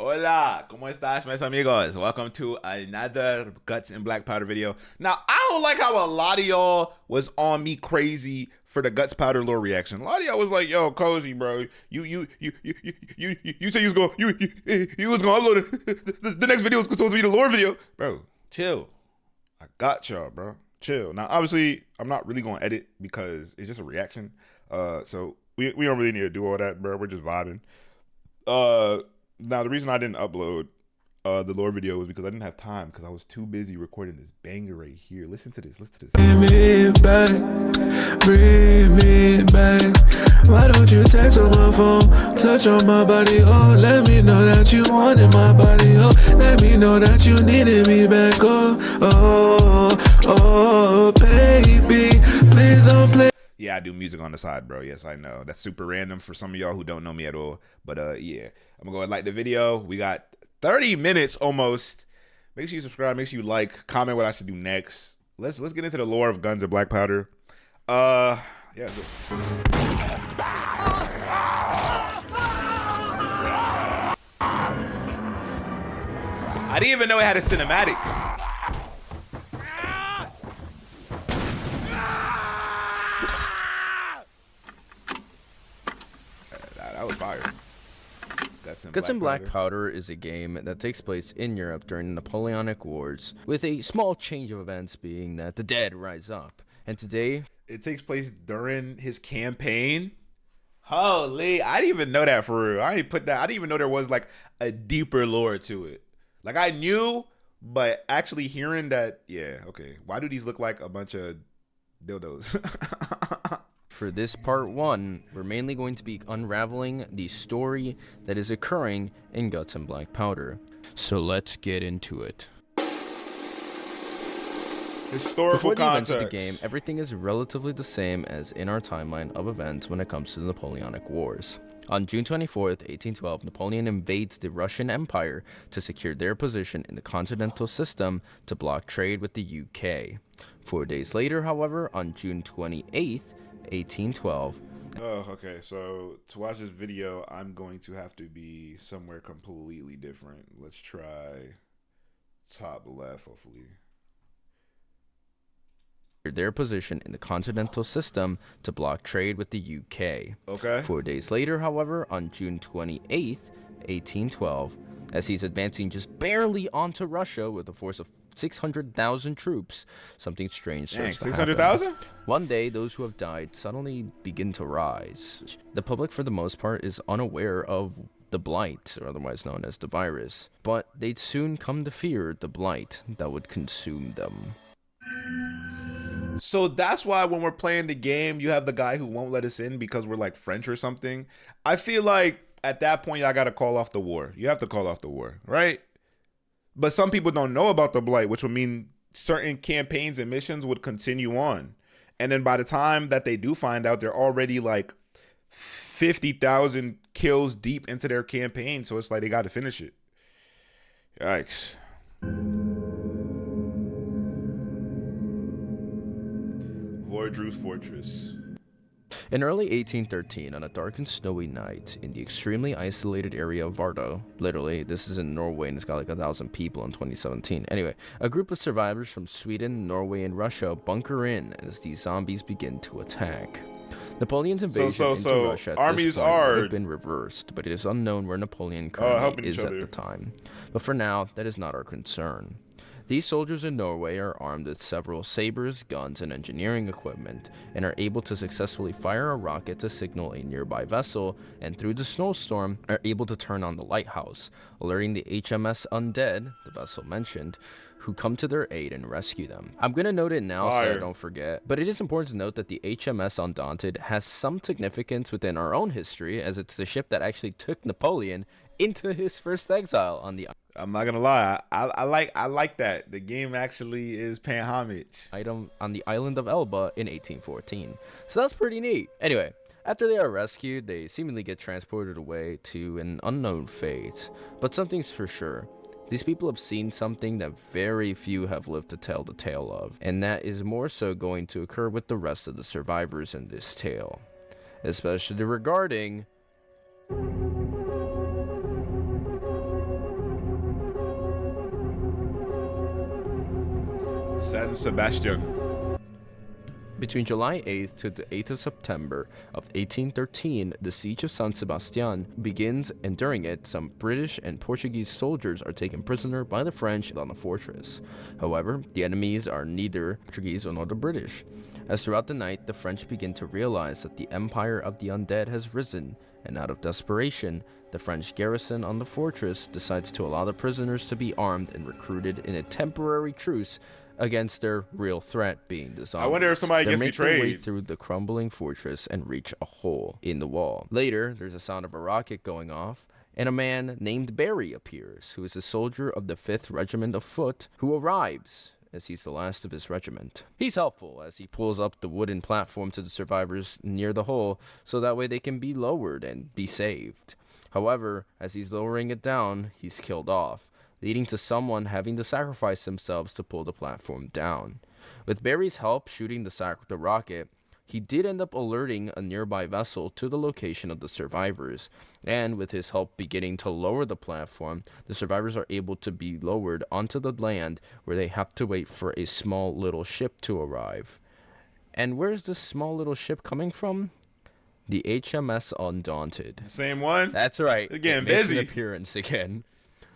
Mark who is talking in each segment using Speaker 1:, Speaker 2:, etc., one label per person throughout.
Speaker 1: Hola, ¿cómo estás, mis amigos? Welcome to another Guts and Black Powder video. Now, I don't like how a lot of y'all was on me crazy for the Guts Powder lore reaction. A lot of y'all was like, "Yo, Cozy, bro, you said you was gonna upload it. The next video was supposed to be the lore video, bro. Chill. I got y'all, bro. Chill. Now, obviously, I'm not really gonna edit because it's just a reaction. So we don't really need to do all that, bro. We're just vibing. Now the reason I didn't upload the lore video was because I didn't have time because I was too busy recording this banger right here. Listen to this. Listen to this.
Speaker 2: Bring me back. Why don't you text on my phone, touch on my body, oh, let me know that you wanted my body, oh, let me know that you needed me back, oh, baby, please don't play.
Speaker 1: Yeah, I do music on the side, bro. Yes, I know. That's super random for some of y'all who don't know me at all. But yeah, I'm gonna go and like the video. We got 30 minutes almost. Make sure you subscribe. Make sure you like, comment what I should do next. Let's get into the lore of Guns and Black Powder. Yeah. I didn't even know it had a cinematic. That was fire.
Speaker 3: Guts and Black Powder is a game that takes place in Europe during the Napoleonic Wars, with a small change of events being that the dead rise up. And today,
Speaker 1: it takes place during his campaign. Holy, I didn't even know that for real. I didn't even know there was like a deeper lore to it. Like I knew, but actually hearing that, yeah, okay. Why do these look like a bunch of dildos?
Speaker 3: for this part 1, we're mainly going to be unraveling the story that is occurring in Guts and Black Powder. So let's get into it.
Speaker 1: Historical
Speaker 3: Before the events
Speaker 1: context
Speaker 3: of the game, everything is relatively the same as in our timeline of events when it comes to the Napoleonic Wars. On June 24th, 1812, Napoleon invades the Russian Empire to secure their position in the continental system to block trade with the UK. 4 days later, however, on June 28th, 1812.
Speaker 1: Oh, okay. So to watch this video, I'm going to have to be somewhere completely different. Let's try top left, hopefully.
Speaker 3: Their position in the continental system to block trade with the UK.
Speaker 1: Okay.
Speaker 3: 4 days later, however, on June 28th, 1812, as he's advancing just barely onto Russia with a force of 600,000 troops, something strange starts to happen.
Speaker 1: 600,000?
Speaker 3: One day, those who have died suddenly begin to rise. The public, for the most part, is unaware of the Blight, or otherwise known as the virus, but they'd soon come to fear the Blight that would consume them.
Speaker 1: So that's why when we're playing the game, you have the guy who won't let us in because we're like French or something. I feel like at that point, y'all got to call off the war. You have to call off the war, right? But some people don't know about the Blight, which would mean certain campaigns and missions would continue on. And then by the time that they do find out, they're already like 50,000 kills deep into their campaign. So it's like they got to finish it. Yikes. Vardohus Fortress.
Speaker 3: In early 1813, on a dark and snowy night, in the extremely isolated area of Vardo, literally, this is in Norway and it's got like 1,000 people in 2017. Anyway, a group of survivors from Sweden, Norway, and Russia bunker in as these zombies begin to attack. Napoleon's invasion into Russia at this point would have been reversed, but it is unknown where Napoleon currently is at the time. But for now, that is not our concern. These soldiers in Norway are armed with several sabers, guns, and engineering equipment, and are able to successfully fire a rocket to signal a nearby vessel, and through the snowstorm are able to turn on the lighthouse, alerting the HMS Undead, the vessel mentioned, who come to their aid and rescue them. I'm going to note it now so I don't forget, but it is important to note that the HMS Undaunted has some significance within our own history, as it's the ship that actually took Napoleon into his first exile on the
Speaker 1: I'm not gonna lie, I like that. The game actually is paying homage.
Speaker 3: Item on the island of Elba in 1814. So that's pretty neat. Anyway, after they are rescued, they seemingly get transported away to an unknown fate. But something's for sure. These people have seen something that very few have lived to tell the tale of, and that is more so going to occur with the rest of the survivors in this tale, especially regarding
Speaker 1: San Sebastian.
Speaker 3: Between July 8th to the 8th of September of 1813, the siege of San Sebastian begins, and during it, some British and Portuguese soldiers are taken prisoner by the French on the fortress. However, the enemies are neither Portuguese nor the British, as throughout the night, the French begin to realize that the empire of the undead has risen, and out of desperation, the French garrison on the fortress decides to allow the prisoners to be armed and recruited in a temporary truce against their real threat being the zombies.
Speaker 1: I wonder if somebody gets
Speaker 3: They make their way
Speaker 1: betrayed.
Speaker 3: through the crumbling fortress and reach a hole in the wall. Later, there's a sound of a rocket going off, and a man named Barry appears, who is a soldier of the 5th Regiment of Foot, who arrives as he's the last of his regiment. He's helpful as he pulls up the wooden platform to the survivors near the hole, so that way they can be lowered and be saved. However, as he's lowering it down, he's killed off, leading to someone having to sacrifice themselves to pull the platform down. With Barry's help shooting the rocket, he did end up alerting a nearby vessel to the location of the survivors, and with his help beginning to lower the platform, the survivors are able to be lowered onto the land where they have to wait for a small little ship to arrive. And where's this small little ship coming from? The HMS Undaunted.
Speaker 1: Same one?
Speaker 3: That's right.
Speaker 1: It's getting
Speaker 3: It makes
Speaker 1: busy.
Speaker 3: an appearance again.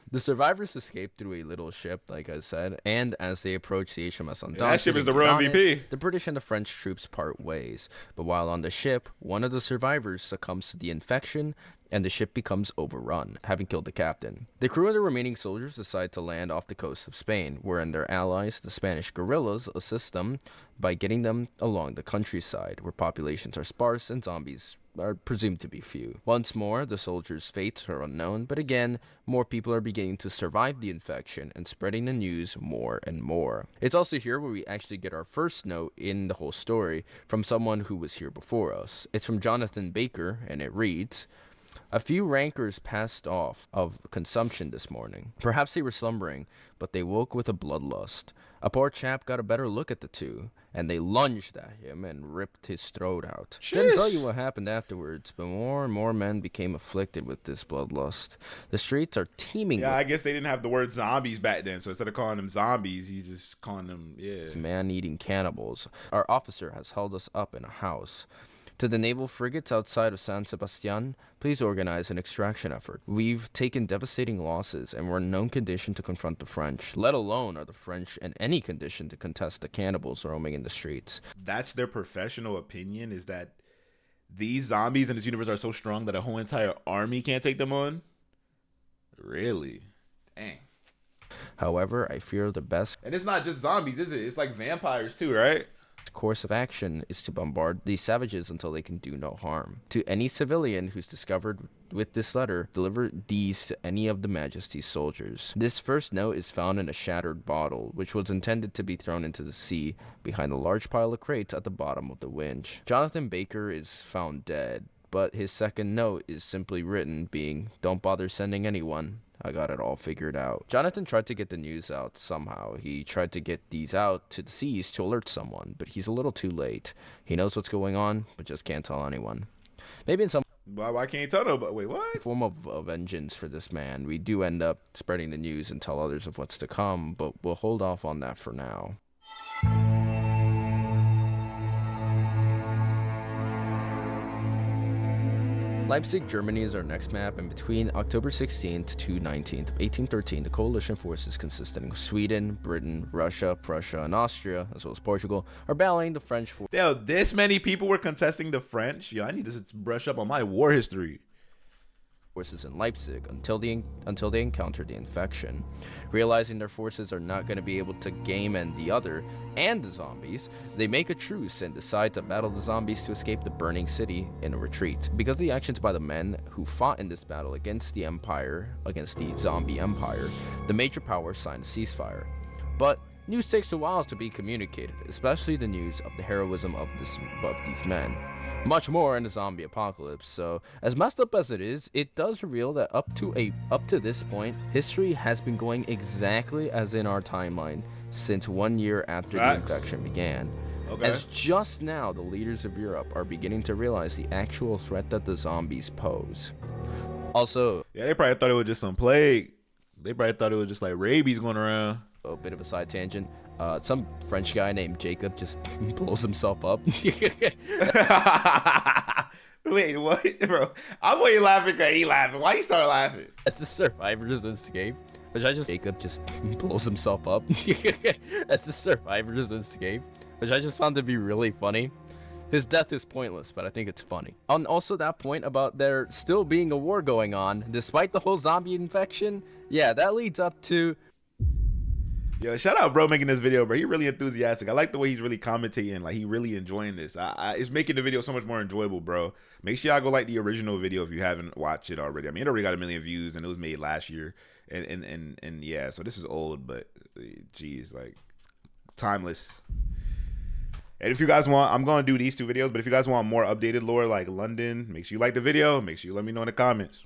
Speaker 3: The survivors escape through a little ship, like I said, and as they approach the HMS Undaunted,
Speaker 1: that ship is the
Speaker 3: and
Speaker 1: real
Speaker 3: get on it,
Speaker 1: MVP.
Speaker 3: the British and the French troops part ways. But while on the ship, one of the survivors succumbs to the infection, and the ship becomes overrun, having killed the captain. The crew and the remaining soldiers decide to land off the coast of Spain, wherein their allies, the Spanish guerrillas, assist them by getting them along the countryside, where populations are sparse and zombies are presumed to be few. Once more, the soldiers' fates are unknown, but again, more people are beginning to survive the infection and spreading the news more and more. It's also here where we actually get our first note in the whole story from someone who was here before us. It's from Jonathan Baker, and it reads, "A few rankers passed off of consumption this morning. Perhaps they were slumbering, but they woke with a bloodlust. A poor chap got a better look at the two, and they lunged at him and ripped his throat out. Didn't tell you what happened afterwards, but more and more men became afflicted with this bloodlust. The streets are teeming
Speaker 1: Yeah, I guess they didn't have the word zombies back then, so instead of calling them zombies, you just calling them,
Speaker 3: with man-eating cannibals. Our officer has held us up in a house. To the naval frigates outside of San Sebastian, please organize an extraction effort. We've taken devastating losses, and we're in no condition to confront the French, let alone are the French in any condition to contest the cannibals roaming in the streets."
Speaker 1: That's their professional opinion, is that these zombies in this universe are so strong that a whole entire army can't take them on? Really? Dang.
Speaker 3: However, I fear the best
Speaker 1: And it's not just zombies, is it? It's like vampires too, right?
Speaker 3: course of action is to bombard these savages until they can do no harm. To any civilian who's discovered with this letter, deliver these to any of the Majesty's soldiers. This first note is found in a shattered bottle, which was intended to be thrown into the sea behind a large pile of crates at the bottom of the winch. Jonathan Baker is found dead, but his second note is simply written being, "Don't bother sending anyone. I got it all figured out." Jonathan tried to get the news out somehow. He tried to get these out to the seas to alert someone, but he's a little too late. He knows what's going on, but just can't tell anyone. Maybe in some
Speaker 1: Why can't you tell nobody? Wait, what?
Speaker 3: form of vengeance for this man, we do end up spreading the news and tell others of what's to come, but we'll hold off on that for now. Leipzig, Germany is our next map, and between October 16th to 19th of 1813, the coalition forces consisting of Sweden, Britain, Russia, Prussia, and Austria, as well as Portugal, are battling the French forces.
Speaker 1: Yo, this many people were contesting the French? Yo, I need to brush up on my war history.
Speaker 3: In Leipzig until they encounter the infection. Realizing their forces are not going to be able to game end the other and the zombies, they make a truce and decide to battle the zombies to escape the burning city in a retreat. Because of the actions by the men who fought in this battle against the zombie empire, the major powers signed a ceasefire. But news takes a while to be communicated, especially the news of the heroism of these men. Much more in the zombie apocalypse. So, as messed up as it is, it does reveal that up to this point, history has been going exactly as in our timeline since 1 year after the infection began.
Speaker 1: Okay.
Speaker 3: As just now, the leaders of Europe are beginning to realize the actual threat that the zombies pose. Also,
Speaker 1: Yeah, they probably thought it was just some plague. They probably thought it was just like rabies going around.
Speaker 3: A bit of a side tangent. Some French guy named Jacob just blows himself up.
Speaker 1: Wait, what, bro? I'm waiting laughing because he laughing. Why you start laughing?
Speaker 3: As the survivors in this game, Jacob just blows himself up. As the survivors in this game, which I just found to be really funny. His death is pointless, but I think it's funny. And also that point about there still being a war going on, despite the whole zombie infection. Yeah, that leads up to...
Speaker 1: Yo, shout out bro making this video, bro. He really enthusiastic. I like the way he's really commentating. Like, he really enjoying this. It's making the video so much more enjoyable, bro. Make sure y'all go like the original video if you haven't watched it already. I mean, it already got 1 million views, and it was made last year. And yeah, so this is old, but geez, like, timeless. And if you guys want, I'm going to do these 2 videos, but if you guys want more updated lore like London, make sure you like the video. Make sure you let me know in the comments.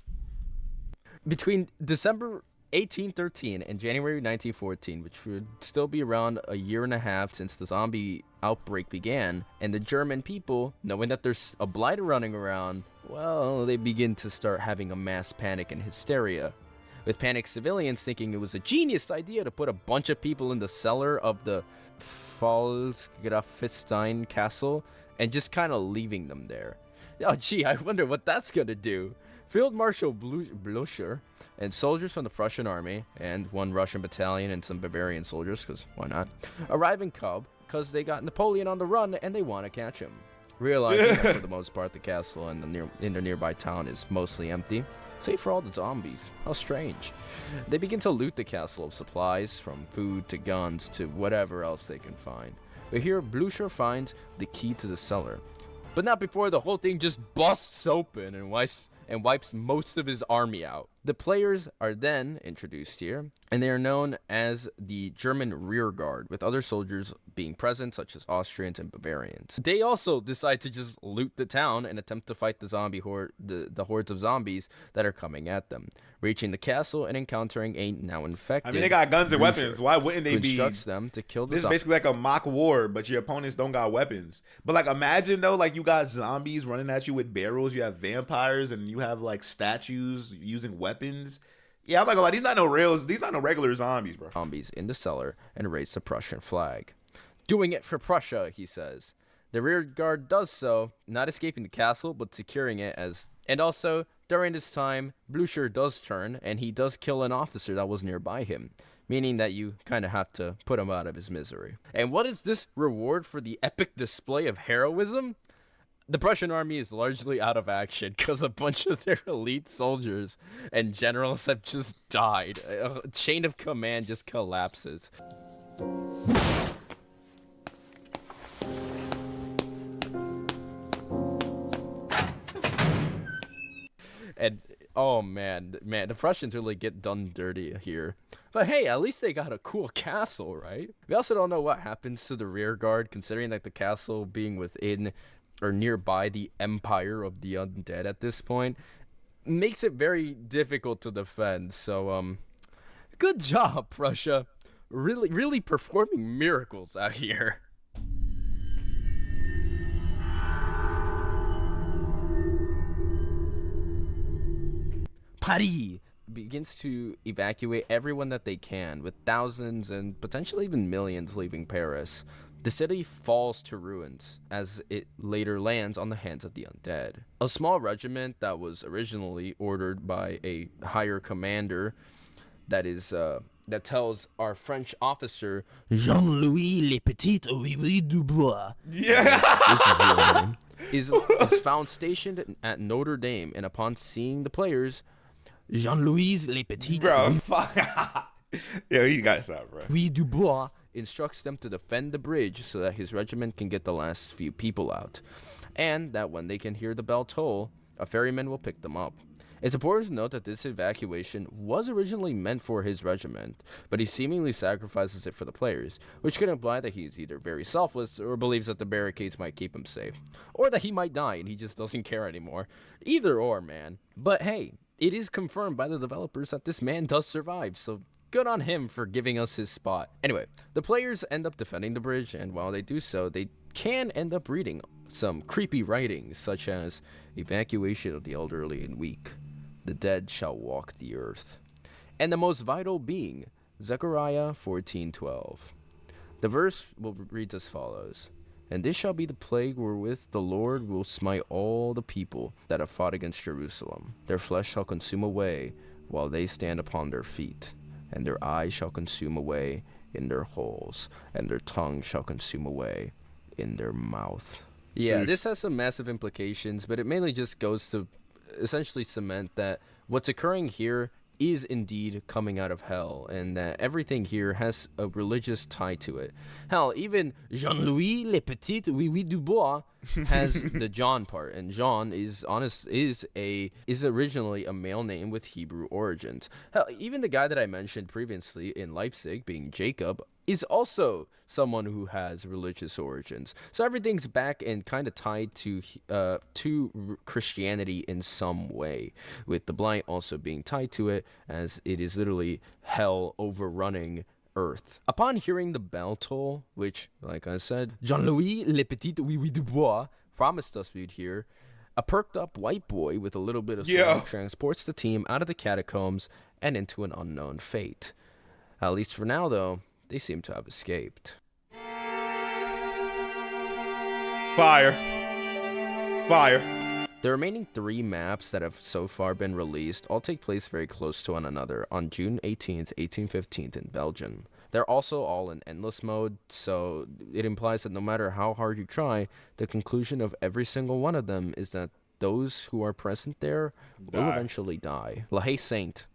Speaker 3: Between December 1813 and January 1914, which would still be around a year and a half since the zombie outbreak began, and the German people, knowing that there's a blighter running around, well, they begin to start having a mass panic and hysteria. With panicked civilians thinking it was a genius idea to put a bunch of people in the cellar of the Pfalzgrafenstein castle and just kind of leaving them there. Oh, gee, I wonder what that's gonna do. Field Marshal Blücher and soldiers from the Prussian army and 1 Russian battalion and some Bavarian soldiers, because why not, arrive in Kaub because they got Napoleon on the run and they want to catch him. Realizing that for the most part the castle and the nearby town is mostly empty, save for all the zombies. How strange. They begin to loot the castle of supplies, from food to guns to whatever else they can find. But here Blücher finds the key to the cellar, but not before the whole thing just busts open and wipes most of his army out. The players are then introduced here, and they are known as the German rear guard, with other soldiers being present, such as Austrians and Bavarians. They also decide to just loot the town and attempt to fight the zombie horde, the hordes of zombies that are coming at them, reaching the castle and encountering a now infected.
Speaker 1: I mean, they got guns and weapons. Why wouldn't they be?
Speaker 3: Instructs them to kill the
Speaker 1: This is basically like a mock war, but your opponents don't got weapons. But like, imagine though, like, you got zombies running at you with barrels. You have vampires, and you have like statues using weapons. Yeah, I'm not gonna lie. These not no regular zombies, bro.
Speaker 3: Zombies in the cellar and raise the Prussian flag. Doing it for Prussia, he says. The rear guard does so, not escaping the castle, but securing it And also, during this time, Blücher does turn, and he does kill an officer that was nearby him, meaning that you kind of have to put him out of his misery. And what is this reward for the epic display of heroism? The Prussian army is largely out of action because a bunch of their elite soldiers and generals have just died. A chain of command just collapses. And oh man, the Prussians really get done dirty here. But hey, at least they got a cool castle, right? We also don't know what happens to the rear guard, considering that the castle being within or nearby the empire of the undead at this point makes it very difficult to defend. So good job, Prussia. Really performing miracles out here. Paris begins to evacuate everyone that they can, with thousands and potentially even millions leaving Paris. The city falls to ruins as it later lands on the hands of the undead. A small regiment that was originally ordered by a higher commander that tells our French officer Jean-Louis Le Petit Olivier Dubois is found stationed at Notre Dame, and upon seeing the players, Jean-Louis Le Petit
Speaker 1: Yo, you gotta stop, bro.
Speaker 3: Louis Dubois instructs them to defend the bridge so that his regiment can get the last few people out, and that when they can hear the bell toll, a ferryman will pick them up. It's important to note that this evacuation was originally meant for his regiment, but he seemingly sacrifices it for the players, which could imply that he's either very selfless or believes that the barricades might keep him safe, or that he might die and he just doesn't care anymore. Either or, man. But hey, it is confirmed by the developers that this man does survive, so good on him for giving us his spot. Anyway, the players end up defending the bridge, and while they do so, they can end up reading some creepy writings, such as evacuation of the elderly and weak, the dead shall walk the earth, and the most vital being, Zechariah 14:12. The verse reads as follows. And this shall be the plague wherewith the Lord will smite all the people that have fought against Jerusalem. Their flesh shall consume away while they stand upon their feet, and their eyes shall consume away in their holes, and their tongue shall consume away in their mouth. Yeah, this has some massive implications, but it mainly just goes to essentially cement that what's occurring here is indeed coming out of hell, and that everything here has a religious tie to it. Hell, even Jean-Louis Le Petit Oui Dubois has the John part, and Jean is originally a male name with Hebrew origins. Hell, even the guy that I mentioned previously in Leipzig, being Jacob, is also someone who has religious origins. So everything's back and kind of tied to Christianity in some way, with the Blight also being tied to it, as it is literally hell overrunning Earth. Upon hearing the bell toll, which, like I said, Jean-Louis Le Petit Oui Dubois promised us we'd hear, a perked up white boy with a little bit of swag transports the team out of the catacombs and into an unknown fate. At least for now, though, they seem to have escaped.
Speaker 1: Fire.
Speaker 3: The remaining 3 maps that have so far been released all take place very close to one another on June 18th, 1815 in Belgium. They're also all in endless mode, so it implies that no matter how hard you try, the conclusion of every single one of them is that those who are present there will eventually die. La Haye Saint.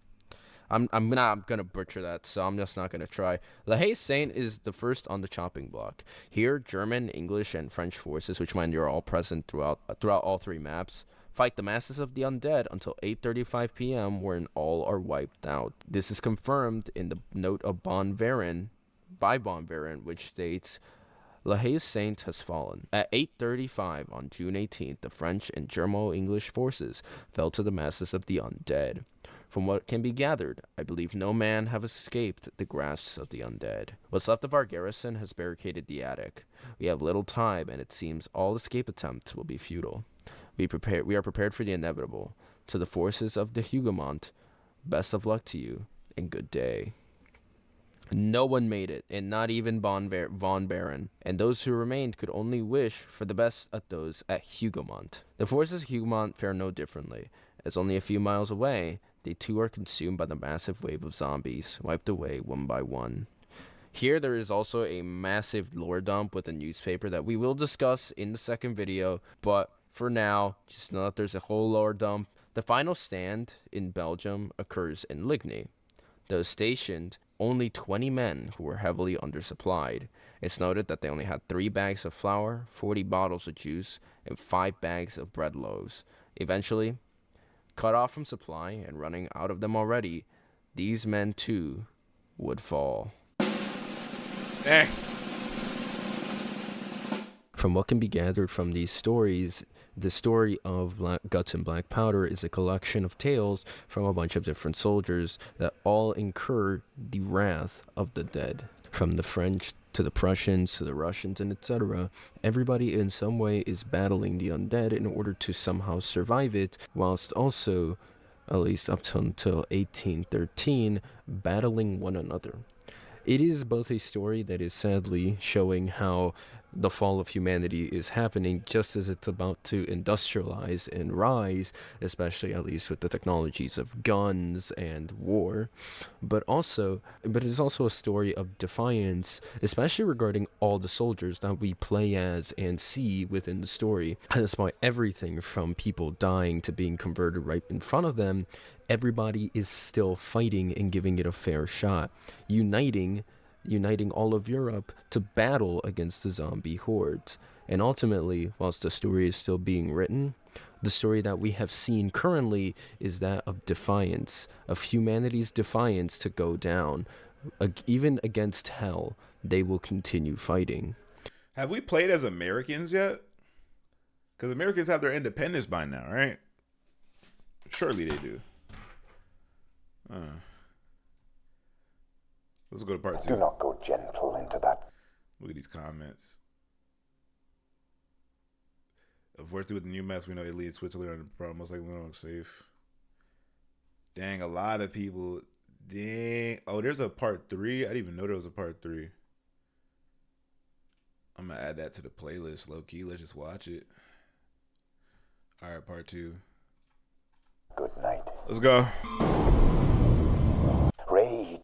Speaker 3: I'm not gonna butcher that, so I'm just not gonna try. La Haye Saint is the first on the chopping block. Here, German, English, and French forces, which mind you are all present throughout all 3 maps, fight the masses of the undead until 8:35 p.m., wherein all are wiped out. This is confirmed in the note of by Von Varen, which states, La Haye Saint has fallen. At 8:35 on June 18th, the French and Germo-English forces fell to the masses of the undead. From what can be gathered, I believe no man have escaped the grasps of the undead. What's left of our garrison has barricaded the attic. We have little time, and it seems all escape attempts will be futile. We are prepared for the inevitable. To the forces of the Huguenot, best of luck to you, and good day. No one made it, and not even Von Varen, and those who remained could only wish for the best at those at Huguenot. The forces of Huguenot fare no differently, as only a few miles away, they too are consumed by the massive wave of zombies, wiped away one by one. Here there is also a massive lore dump with a newspaper that we will discuss in the second video, but for now, just know that there's a whole lore dump. The final stand in Belgium occurs in Ligny. Though stationed, only 20 men who were heavily undersupplied. It's noted that they only had 3 bags of flour, 40 bottles of juice, and 5 bags of bread loaves. Eventually, cut off from supply and running out of them already, these men too would fall. From what can be gathered from these stories, the story of Guts and BlackPowder is a collection of tales from a bunch of different soldiers that all incur the wrath of the dead. From the French to the Prussians to the Russians and etc. Everybody in some way is battling the undead in order to somehow survive it, whilst also, at least up until 1813, battling one another. It is both a story that is sadly showing how the fall of humanity is happening just as it's about to industrialize and rise, especially at least with the technologies of guns and war, but it is also a story of defiance, especially regarding all the soldiers that we play as and see within the story. Despite everything from people dying to being converted right in front of them, everybody is still fighting and giving it a fair shot, uniting all of Europe to battle against the zombie hordes. And ultimately, whilst the story is still being written, the story that we have seen currently is that of defiance, of humanity's defiance to go down. Even against hell, they will continue fighting.
Speaker 1: Have we played as Americans yet? Because Americans have their independence by now, right? Surely they do. Let's go to part 2.
Speaker 4: Do not go gentle into that.
Speaker 1: Look at these comments. If we're through with the new mess, we know Italy and Switzerland are most likely not safe. Dang, a lot of people Dang. Oh, there's a part 3. I didn't even know there was a part 3. I'm gonna add that to the playlist, low key. Let's just watch it. All right, part 2.
Speaker 4: Good night.
Speaker 1: Let's go.
Speaker 4: Raid.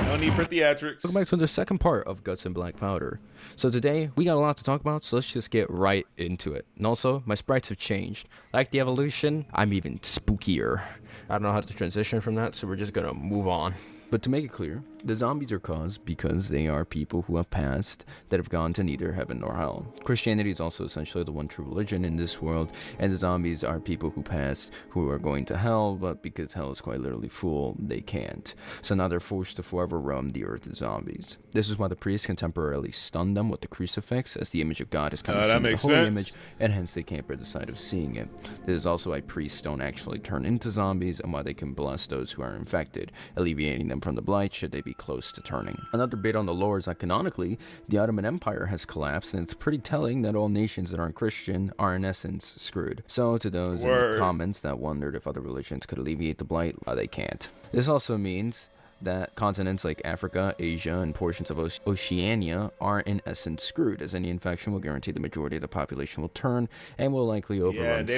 Speaker 1: No need for theatrics.
Speaker 3: Welcome back to the second part of Guts and Black Powder. So today, we got a lot to talk about, so let's just get right into it. And also, my sprites have changed. Like the evolution, I'm even spookier. I don't know how to transition from that, so we're just gonna move on. But to make it clear, the zombies are caused because they are people who have passed that have gone to neither heaven nor hell. Christianity is also essentially the one true religion in this world, and the zombies are people who passed who are going to hell, but because hell is quite literally full, they can't. So now they're forced to forever roam the earth as zombies. This is why the priests can temporarily stun them with the crucifix, as the image of God is kind of seen in the holy image, and hence they can't bear the sight of seeing it. This is also why priests don't actually turn into zombies, and why they can bless those who are infected, alleviating them from the blight should they be close to turning. Another bit on the lore is that canonically, the Ottoman Empire has collapsed, and it's pretty telling that all nations that aren't Christian are in essence screwed. So to those in the comments that wondered if other religions could alleviate the blight, they can't. This also means that continents like Africa, Asia, and portions of Oceania are in essence screwed, as any infection will guarantee the majority of the population will turn and will likely overrun the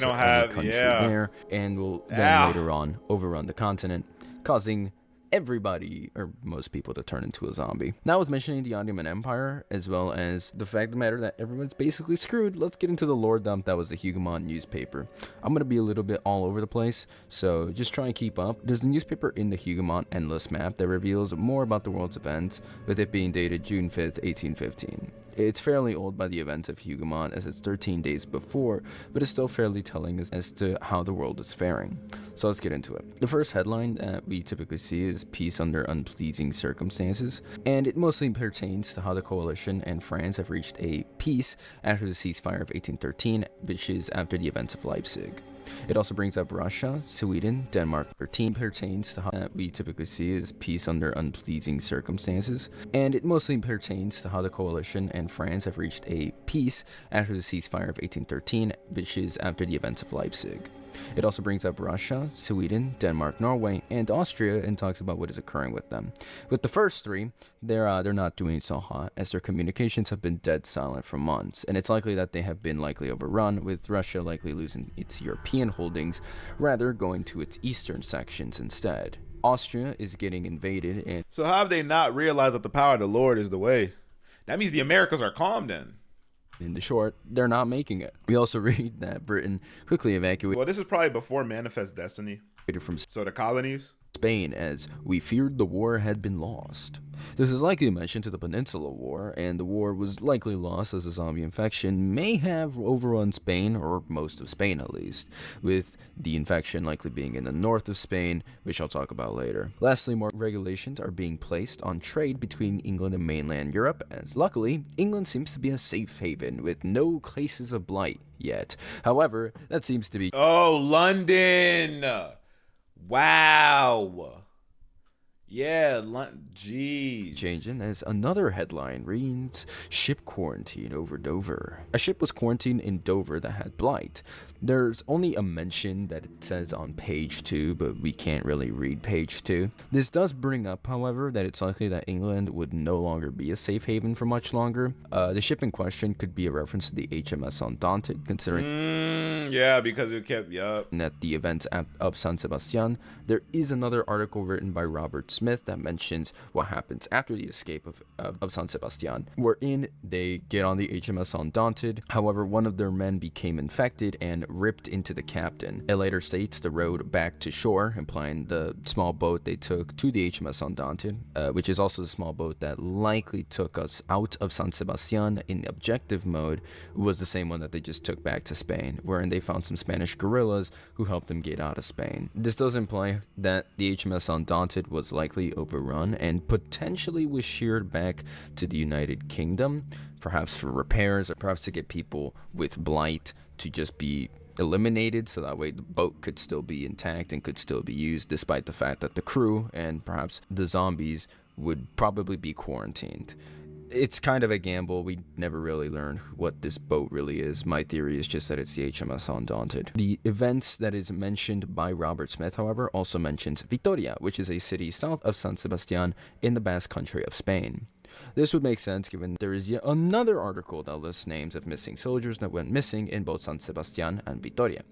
Speaker 3: country there, and will then later on overrun the continent, causing everybody, or most people, to turn into a zombie. Now, with mentioning the Ottoman Empire, as well as the fact of the matter that everyone's basically screwed, let's get into the lore dump that was the Huguenot newspaper. I'm going to be a little bit all over the place, so just try and keep up. There's a newspaper in the Huguenot endless map that reveals more about the world's events, with it being dated June 5th, 1815. It's fairly old by the events of Huguenot, as it's 13 days before, but it's still fairly telling as to how the world is faring. So let's get into it. The first headline that we typically see is peace under unpleasing circumstances, and it mostly pertains to how the coalition and France have reached a peace after the ceasefire of 1813, which is after the events of Leipzig. It also brings up Russia, Sweden, Denmark. 13 pertains to how that we typically see as peace under unpleasing circumstances, and it mostly pertains to how the coalition and France have reached a peace after the ceasefire of 1813, which is after the events of Leipzig. It also brings up Russia, Sweden, Denmark, Norway, and Austria, and talks about what is occurring with them. With the first three, they're not doing so hot, as their communications have been dead silent for months, and it's likely that they have been likely overrun, with Russia likely losing its European holdings, rather going to its eastern sections instead. Austria is getting invaded, and
Speaker 1: so how have they not realized that the power of the Lord is the way? That means the Americas are calm then.
Speaker 3: in the short, they're not making it. We also read that Britain quickly evacuated
Speaker 1: Well, this is probably before Manifest Destiny.
Speaker 3: from
Speaker 1: So the colonies.
Speaker 3: Spain, as we feared the war had been lost. This is likely a mention to the Peninsula War, and the war was likely lost as a zombie infection may have overrun Spain, or most of Spain at least, with the infection likely being in the north of Spain, which I'll talk about later. Lastly, more regulations are being placed on trade between England and mainland Europe, as luckily, England seems to be a safe haven with no cases of blight yet. However, that seems to be
Speaker 1: Oh, London. Wow. Yeah, jeez.
Speaker 3: changing, as another headline reads, Ship quarantine over Dover. A ship was quarantined in Dover that had blight. There's only a mention that it says on page 2, but we can't really read page 2. This does bring up, however, that it's likely that England would no longer be a safe haven for much longer. The ship in question could be a reference to the HMS Undaunted, considering
Speaker 1: Yeah, because it kept,
Speaker 3: at the events of San Sebastian. There is another article written by Robert Smith that mentions what happens after the escape of San Sebastian, wherein they get on the HMS Undaunted. However, one of their men became infected and ripped into the captain. It later states the road back to shore, implying the small boat they took to the HMS Undaunted, which is also the small boat that likely took us out of San Sebastian in objective mode, was the same one that they just took back to Spain, wherein they found some Spanish guerrillas who helped them get out of Spain. This does imply that the HMS Undaunted was likely overrun and potentially was sheared back to the United Kingdom, perhaps for repairs, or perhaps to get people with blight to just be eliminated, so that way the boat could still be intact and could still be used, despite the fact that the crew and perhaps the zombies would probably be quarantined. It's kind of a gamble. We never really learn what this boat really is. My theory is just that it's the HMS Undaunted. The events that is mentioned by Robert Smith, however, also mentions Vitoria, which is a city south of San Sebastian in the Basque Country of Spain. This would make sense given there is yet another article that lists names of missing soldiers that went missing in both San Sebastian and Vitoria,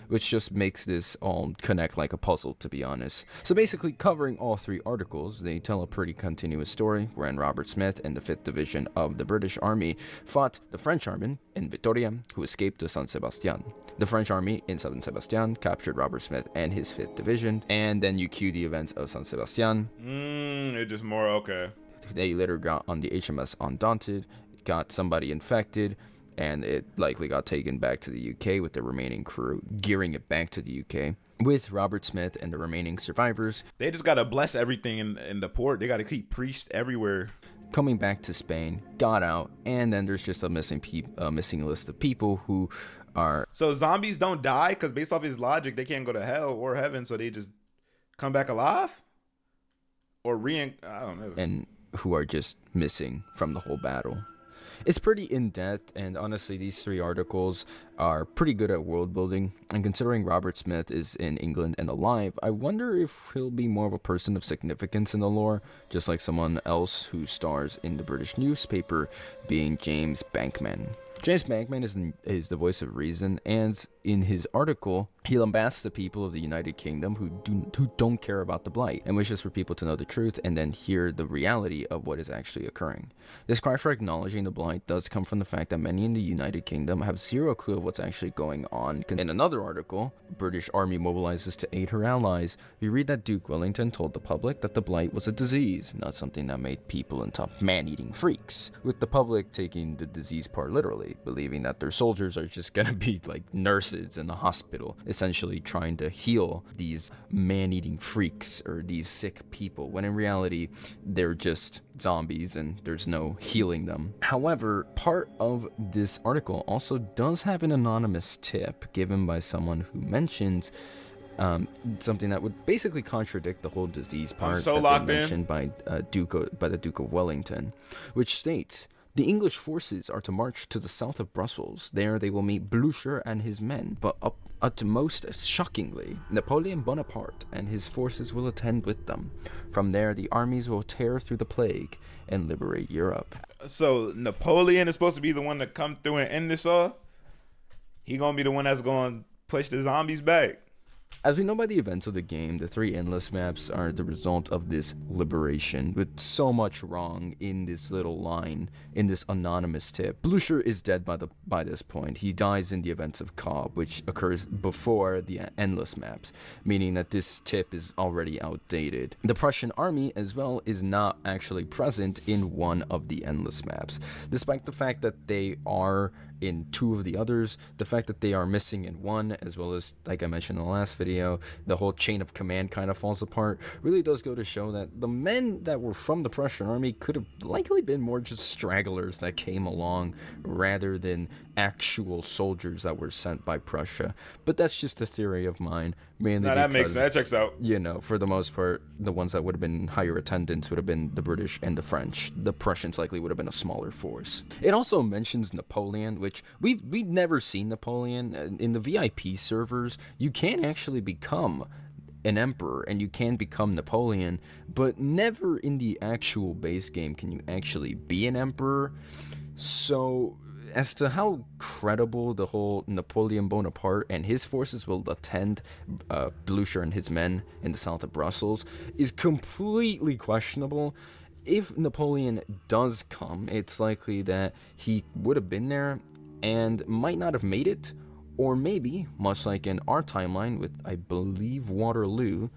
Speaker 3: which just makes this all connect like a puzzle, to be honest. So basically, covering all three articles, they tell a pretty continuous story wherein Robert Smith and the 5th Division of the British Army fought the French army in Vitoria, who escaped to San Sebastian. The French army in San Sebastian captured Robert Smith and his 5th Division, and then you cue the events of San Sebastian.
Speaker 1: It's just more okay.
Speaker 3: They later got on the HMS Undaunted, got somebody infected, and it likely got taken back to the UK with the remaining crew, gearing it back to the UK. With Robert Smith and the remaining survivors,
Speaker 1: they just gotta bless everything in the port. They gotta keep priests everywhere.
Speaker 3: Coming back to Spain, got out, and then there's just a missing list of people who are...
Speaker 1: So zombies don't die? Because based off his logic, they can't go to hell or heaven, so they just come back alive? Or I don't know.
Speaker 3: And who are just missing from the whole battle. It's pretty in-depth, and honestly, these three articles are pretty good at world building, and considering Robert Smith is in England and alive, I wonder if he'll be more of a person of significance in the lore, just like someone else who stars in the British newspaper, being James Bankman. James Bankman is the voice of reason, and in his article, he lambasts the people of the United Kingdom who don't care about the Blight, and wishes for people to know the truth and then hear the reality of what is actually occurring. This cry for acknowledging the Blight does come from the fact that many in the United Kingdom have zero clue of what's actually going on. In another article, British Army mobilizes to aid her allies. We read that Duke Wellington told the public that the Blight was a disease, not something that made people into man-eating freaks, with the public taking the disease part literally, believing that their soldiers are just gonna be like nurses in the hospital, essentially trying to heal these man-eating freaks or these sick people, when in reality they're just zombies and there's no healing them. However, part of this article also does have an anonymous tip given by someone who mentions something that would basically contradict the whole disease part that they mentioned by the Duke of Wellington, which states, the English forces are to march to the south of Brussels. There they will meet Blücher and his men, but utmost shockingly, Napoleon Bonaparte and his forces will attend with them. From there, the armies will tear through the plague and liberate Europe.
Speaker 1: So Napoleon is supposed to be the one to come through and end this all? He gonna be the one that's gonna push the zombies back?
Speaker 3: As we know by the events of the game, the 3 endless maps are the result of this liberation, with so much wrong in this little line, in this anonymous tip. Blücher is dead by this point. He dies in the events of Kaub, which occurs before the endless maps, meaning that this tip is already outdated. The Prussian army, as well, is not actually present in one of the endless maps, despite the fact that they are in 2 of the others, the fact that they are missing in 1, as well as, like I mentioned in the last video, the whole chain of command kind of falls apart, really does go to show that the men that were from the Prussian army could have likely been more just stragglers that came along rather than actual soldiers that were sent by Prussia. But that's just a theory of mine, mainly because,
Speaker 1: that makes sense. That checks out.
Speaker 3: You know, for the most part, the ones that would have been higher attendance would have been the British and the French. The Prussians likely would have been a smaller force. It also mentions Napoleon, which we've never seen Napoleon. In the VIP servers, you can actually become an emperor and you can become Napoleon, but never in the actual base game can you actually be an emperor. So as to how credible the whole Napoleon Bonaparte and his forces will attend Blücher and his men in the south of Brussels is completely questionable. If Napoleon does come, it's likely that he would have been there and might not have made it, or maybe, much like in our timeline with, I believe, Waterloo,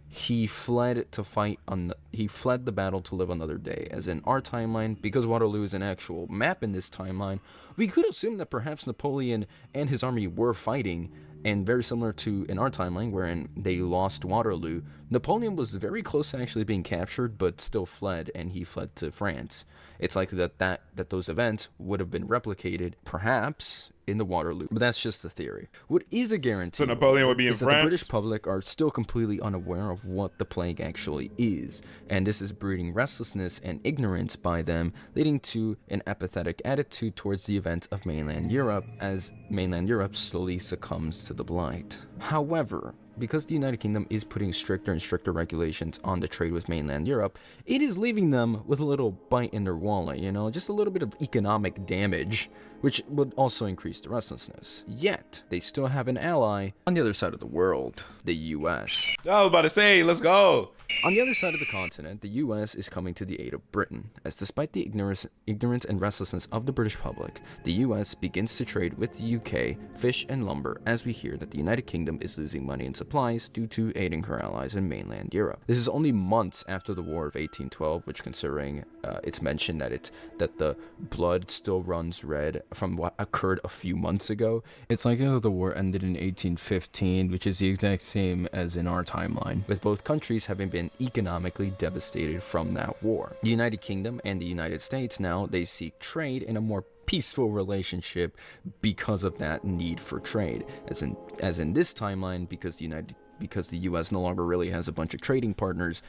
Speaker 3: he fled the battle to live another day. As in our timeline, because Waterloo is an actual map in this timeline, we could assume that perhaps Napoleon and his army were fighting, and very similar to in our timeline, wherein they lost Waterloo, Napoleon was very close to actually being captured, but still fled, and he fled to France. It's likely that those events would have been replicated, perhaps, in the Waterloo. But that's just a theory. What is a guarantee,
Speaker 1: So Napoleon would be in
Speaker 3: is that the
Speaker 1: France?
Speaker 3: British public are still completely unaware of what the plague actually is, and this is breeding restlessness and ignorance by them, leading to an apathetic attitude towards the event of mainland Europe, as mainland Europe slowly succumbs to the blight. However, because the United Kingdom is putting stricter and stricter regulations on the trade with mainland Europe, it is leaving them with a little bite in their wallet, you know, just a little bit of economic damage, which would also increase the restlessness. Yet, they still have an ally on the other side of the world, the US.
Speaker 1: I was about to say, let's go.
Speaker 3: On the other side of the continent, the US is coming to the aid of Britain, as despite the ignorance and restlessness of the British public, the US begins to trade with the UK, fish and lumber, as we hear that the United Kingdom is losing money and supplies due to aiding her allies in mainland Europe. This is only months after the War of 1812, which, considering it's mentioned that the blood still runs red from what occurred a few months ago. It's like, oh, the war ended in 1815, which is the exact same as in our timeline, with both countries having been economically devastated from that war. The United Kingdom and the United States now, they seek trade in a more peaceful relationship because of that need for trade, as in this timeline, because the US no longer really has a bunch of trading partners.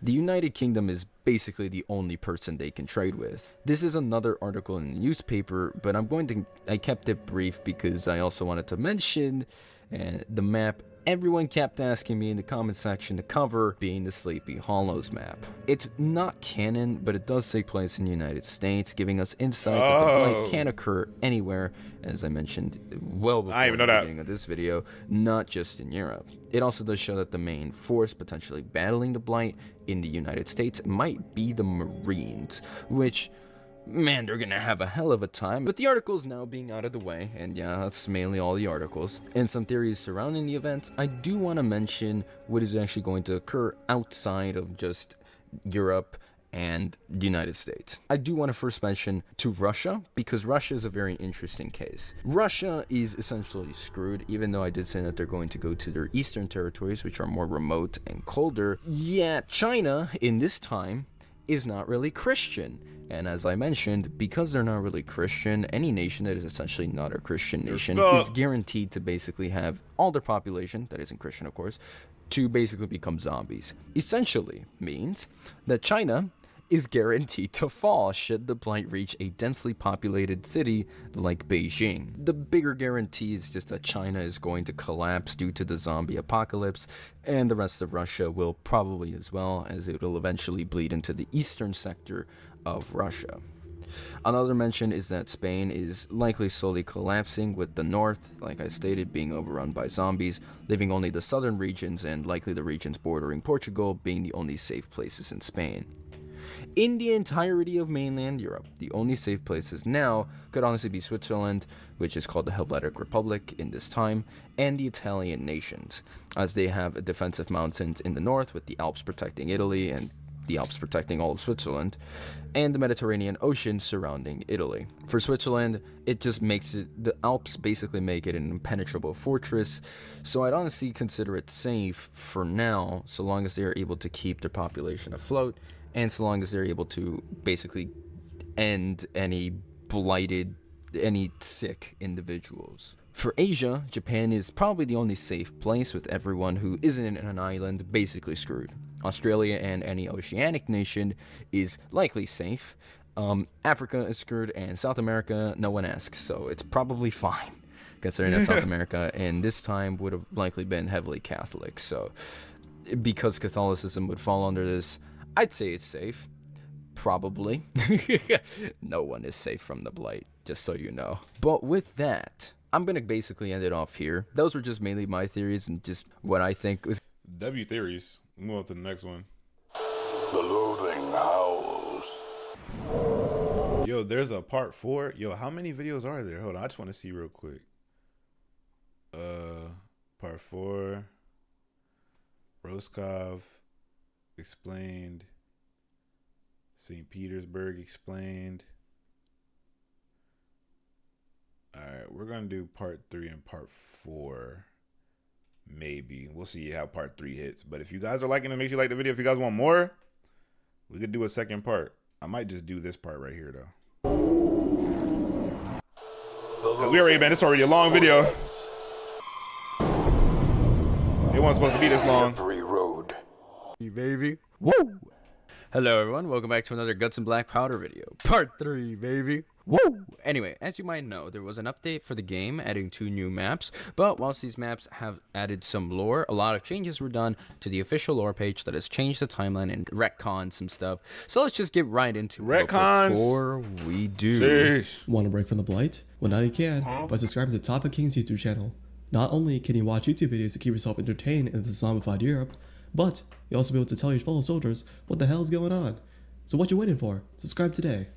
Speaker 3: The United Kingdom is basically the only person they can trade with. This is another article in the newspaper, but I kept it brief because I also wanted to mention the map everyone kept asking me in the comment section to cover, being the Sleepy Hollows map. It's not canon, but it does take place in the United States, giving us insight that the blight can occur anywhere, as I mentioned well before the beginning of this video, not just in Europe. It also does show that the main force potentially battling the blight in the United States might be the Marines, which, man, they're gonna have a hell of a time. But the article's now being out of the way, and yeah, that's mainly all the articles. And some theories surrounding the event, I do want to mention what is actually going to occur outside of just Europe and the United States. I do want to first mention to Russia, because Russia is a very interesting case. Russia is essentially screwed, even though I did say that they're going to go to their eastern territories, which are more remote and colder. Yet China, in this time, is not really Christian. And as I mentioned, because they're not really Christian, any nation that is essentially not a Christian nation is guaranteed to basically have all their population, that isn't Christian of course, to basically become zombies. Essentially means that China is guaranteed to fall should the blight reach a densely populated city like Beijing. The bigger guarantee is just that China is going to collapse due to the zombie apocalypse, and the rest of Russia will probably as well, as it will eventually bleed into the eastern sector of Russia. Another mention is that Spain is likely slowly collapsing, with the north, like I stated, being overrun by zombies, leaving only the southern regions and likely the regions bordering Portugal being the only safe places in Spain. In the entirety of mainland Europe, the only safe places now could honestly be Switzerland, which is called the Helvetic Republic in this time, and the Italian nations, as they have defensive mountains in the north with the Alps protecting Italy and the Alps protecting all of Switzerland, and the Mediterranean Ocean surrounding Italy. For Switzerland, it just makes it, the Alps basically make it an impenetrable fortress, so I'd honestly consider it safe for now, so long as they are able to keep their population afloat, and so long as they're able to basically end any sick individuals. For Asia, Japan is probably the only safe place, with everyone who isn't in an island basically screwed. Australia and any oceanic nation is likely safe. Africa is screwed, and South America, no one asks, so it's probably fine, considering that South America in this time would have likely been heavily Catholic. So because Catholicism would fall under this, I'd say it's safe. Probably. No one is safe from the blight, just so you know. But with that, I'm going to basically end it off here. Those were just mainly my theories and just what I think was...
Speaker 1: W theories. Move on to the next one.
Speaker 4: The loathing howls.
Speaker 1: Yo, there's a part 4. Yo, how many videos are there? Hold on, I just want to see real quick. Part 4. Roscoff explained. St. Petersburg explained. Alright, we're going to do part 3 and part 4. Maybe. We'll see how part 3 hits. But if you guys are liking it, make sure you like the video. If you guys want more, we could do a second part. I might just do this part right here, though. We already, man, it's already a long video. It wasn't supposed to be this long.
Speaker 4: Every road.
Speaker 3: Baby. Woo! Hello everyone, welcome back to another Guts and Black Powder video. Part 3, baby. Woo! Anyway, as you might know, there was an update for the game adding 2 new maps, but whilst these maps have added some lore, a lot of changes were done to the official lore page that has changed the timeline and retconned some stuff. So let's just get right into it.
Speaker 1: Retcons!
Speaker 3: Before we do.
Speaker 1: Sheesh.
Speaker 5: Want a break from the Blight? Well, now you can by subscribing to Top of King's YouTube channel. Not only can you watch YouTube videos to keep yourself entertained in the zombified Europe, but you'll also be able to tell your fellow soldiers what the hell is going on. So what you waiting for? Subscribe today.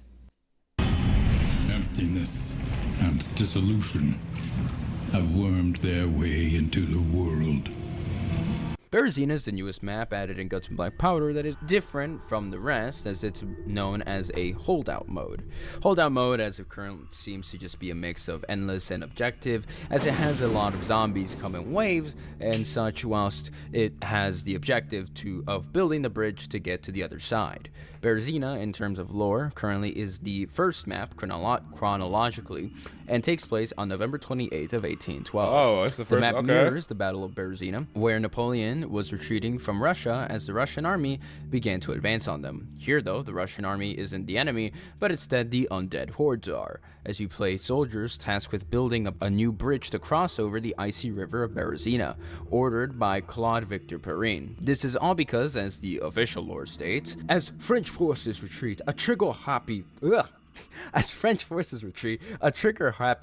Speaker 6: Emptiness and dissolution have wormed their way into the world.
Speaker 3: Berezina is the newest map added in Guts and Black Powder that is different from the rest, as it's known as a holdout mode. Holdout mode, as of current, seems to just be a mix of endless and objective, as it has a lot of zombies come in waves and such, whilst it has the objective of building the bridge to get to the other side. Berezina, in terms of lore, currently is the first map chronologically, and takes place on November 28th of 1812.
Speaker 1: Oh, that's the first,
Speaker 3: The map
Speaker 1: okay.
Speaker 3: mirrors the Battle of Berezina, where Napoleon was retreating from Russia as the Russian army began to advance on them. Here, though, the Russian army isn't the enemy, but instead the undead hordes are, as you play soldiers tasked with building a new bridge to cross over the icy river of Berezina, ordered by Claude Victor Perrine. This is all because, as the official lore states, as French forces retreat, a trigger-happy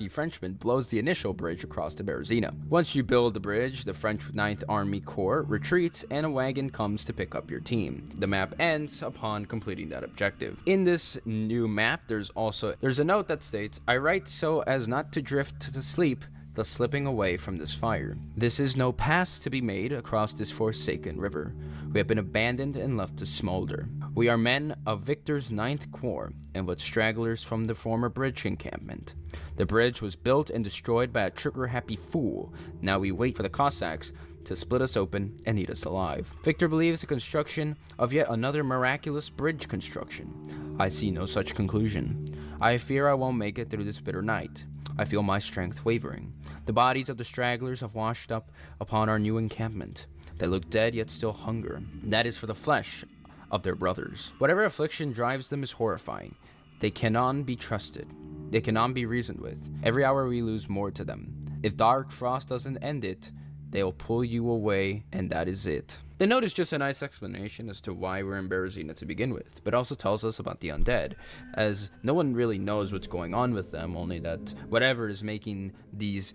Speaker 3: Frenchman blows the initial bridge across to Berezina. Once you build the bridge, the French 9th Army Corps retreats and a wagon comes to pick up your team. The map ends upon completing that objective. In this new map, there's a note that states, "I write so as not to drift to sleep, the slipping away from this fire. This is no pass to be made across this forsaken river. We have been abandoned and left to smolder. We are men of Victor's 9th Corps, and but stragglers from the former bridge encampment. The bridge was built and destroyed by a trigger-happy fool. Now we wait for the Cossacks to split us open and eat us alive." Victor believes the construction of yet another miraculous bridge construction. I see no such conclusion. I fear I won't make it through this bitter night. I feel my strength wavering. The bodies of the stragglers have washed up upon our new encampment. They look dead yet still hunger. That is for the flesh of their brothers. Whatever affliction drives them is horrifying. They cannot be trusted. They cannot be reasoned with. Every hour we lose more to them. If dark frost doesn't end it, they'll pull you away, and that is it. The note is just a nice explanation as to why we're in Berezina to begin with, but also tells us about the undead, as no one really knows what's going on with them, only that whatever is making these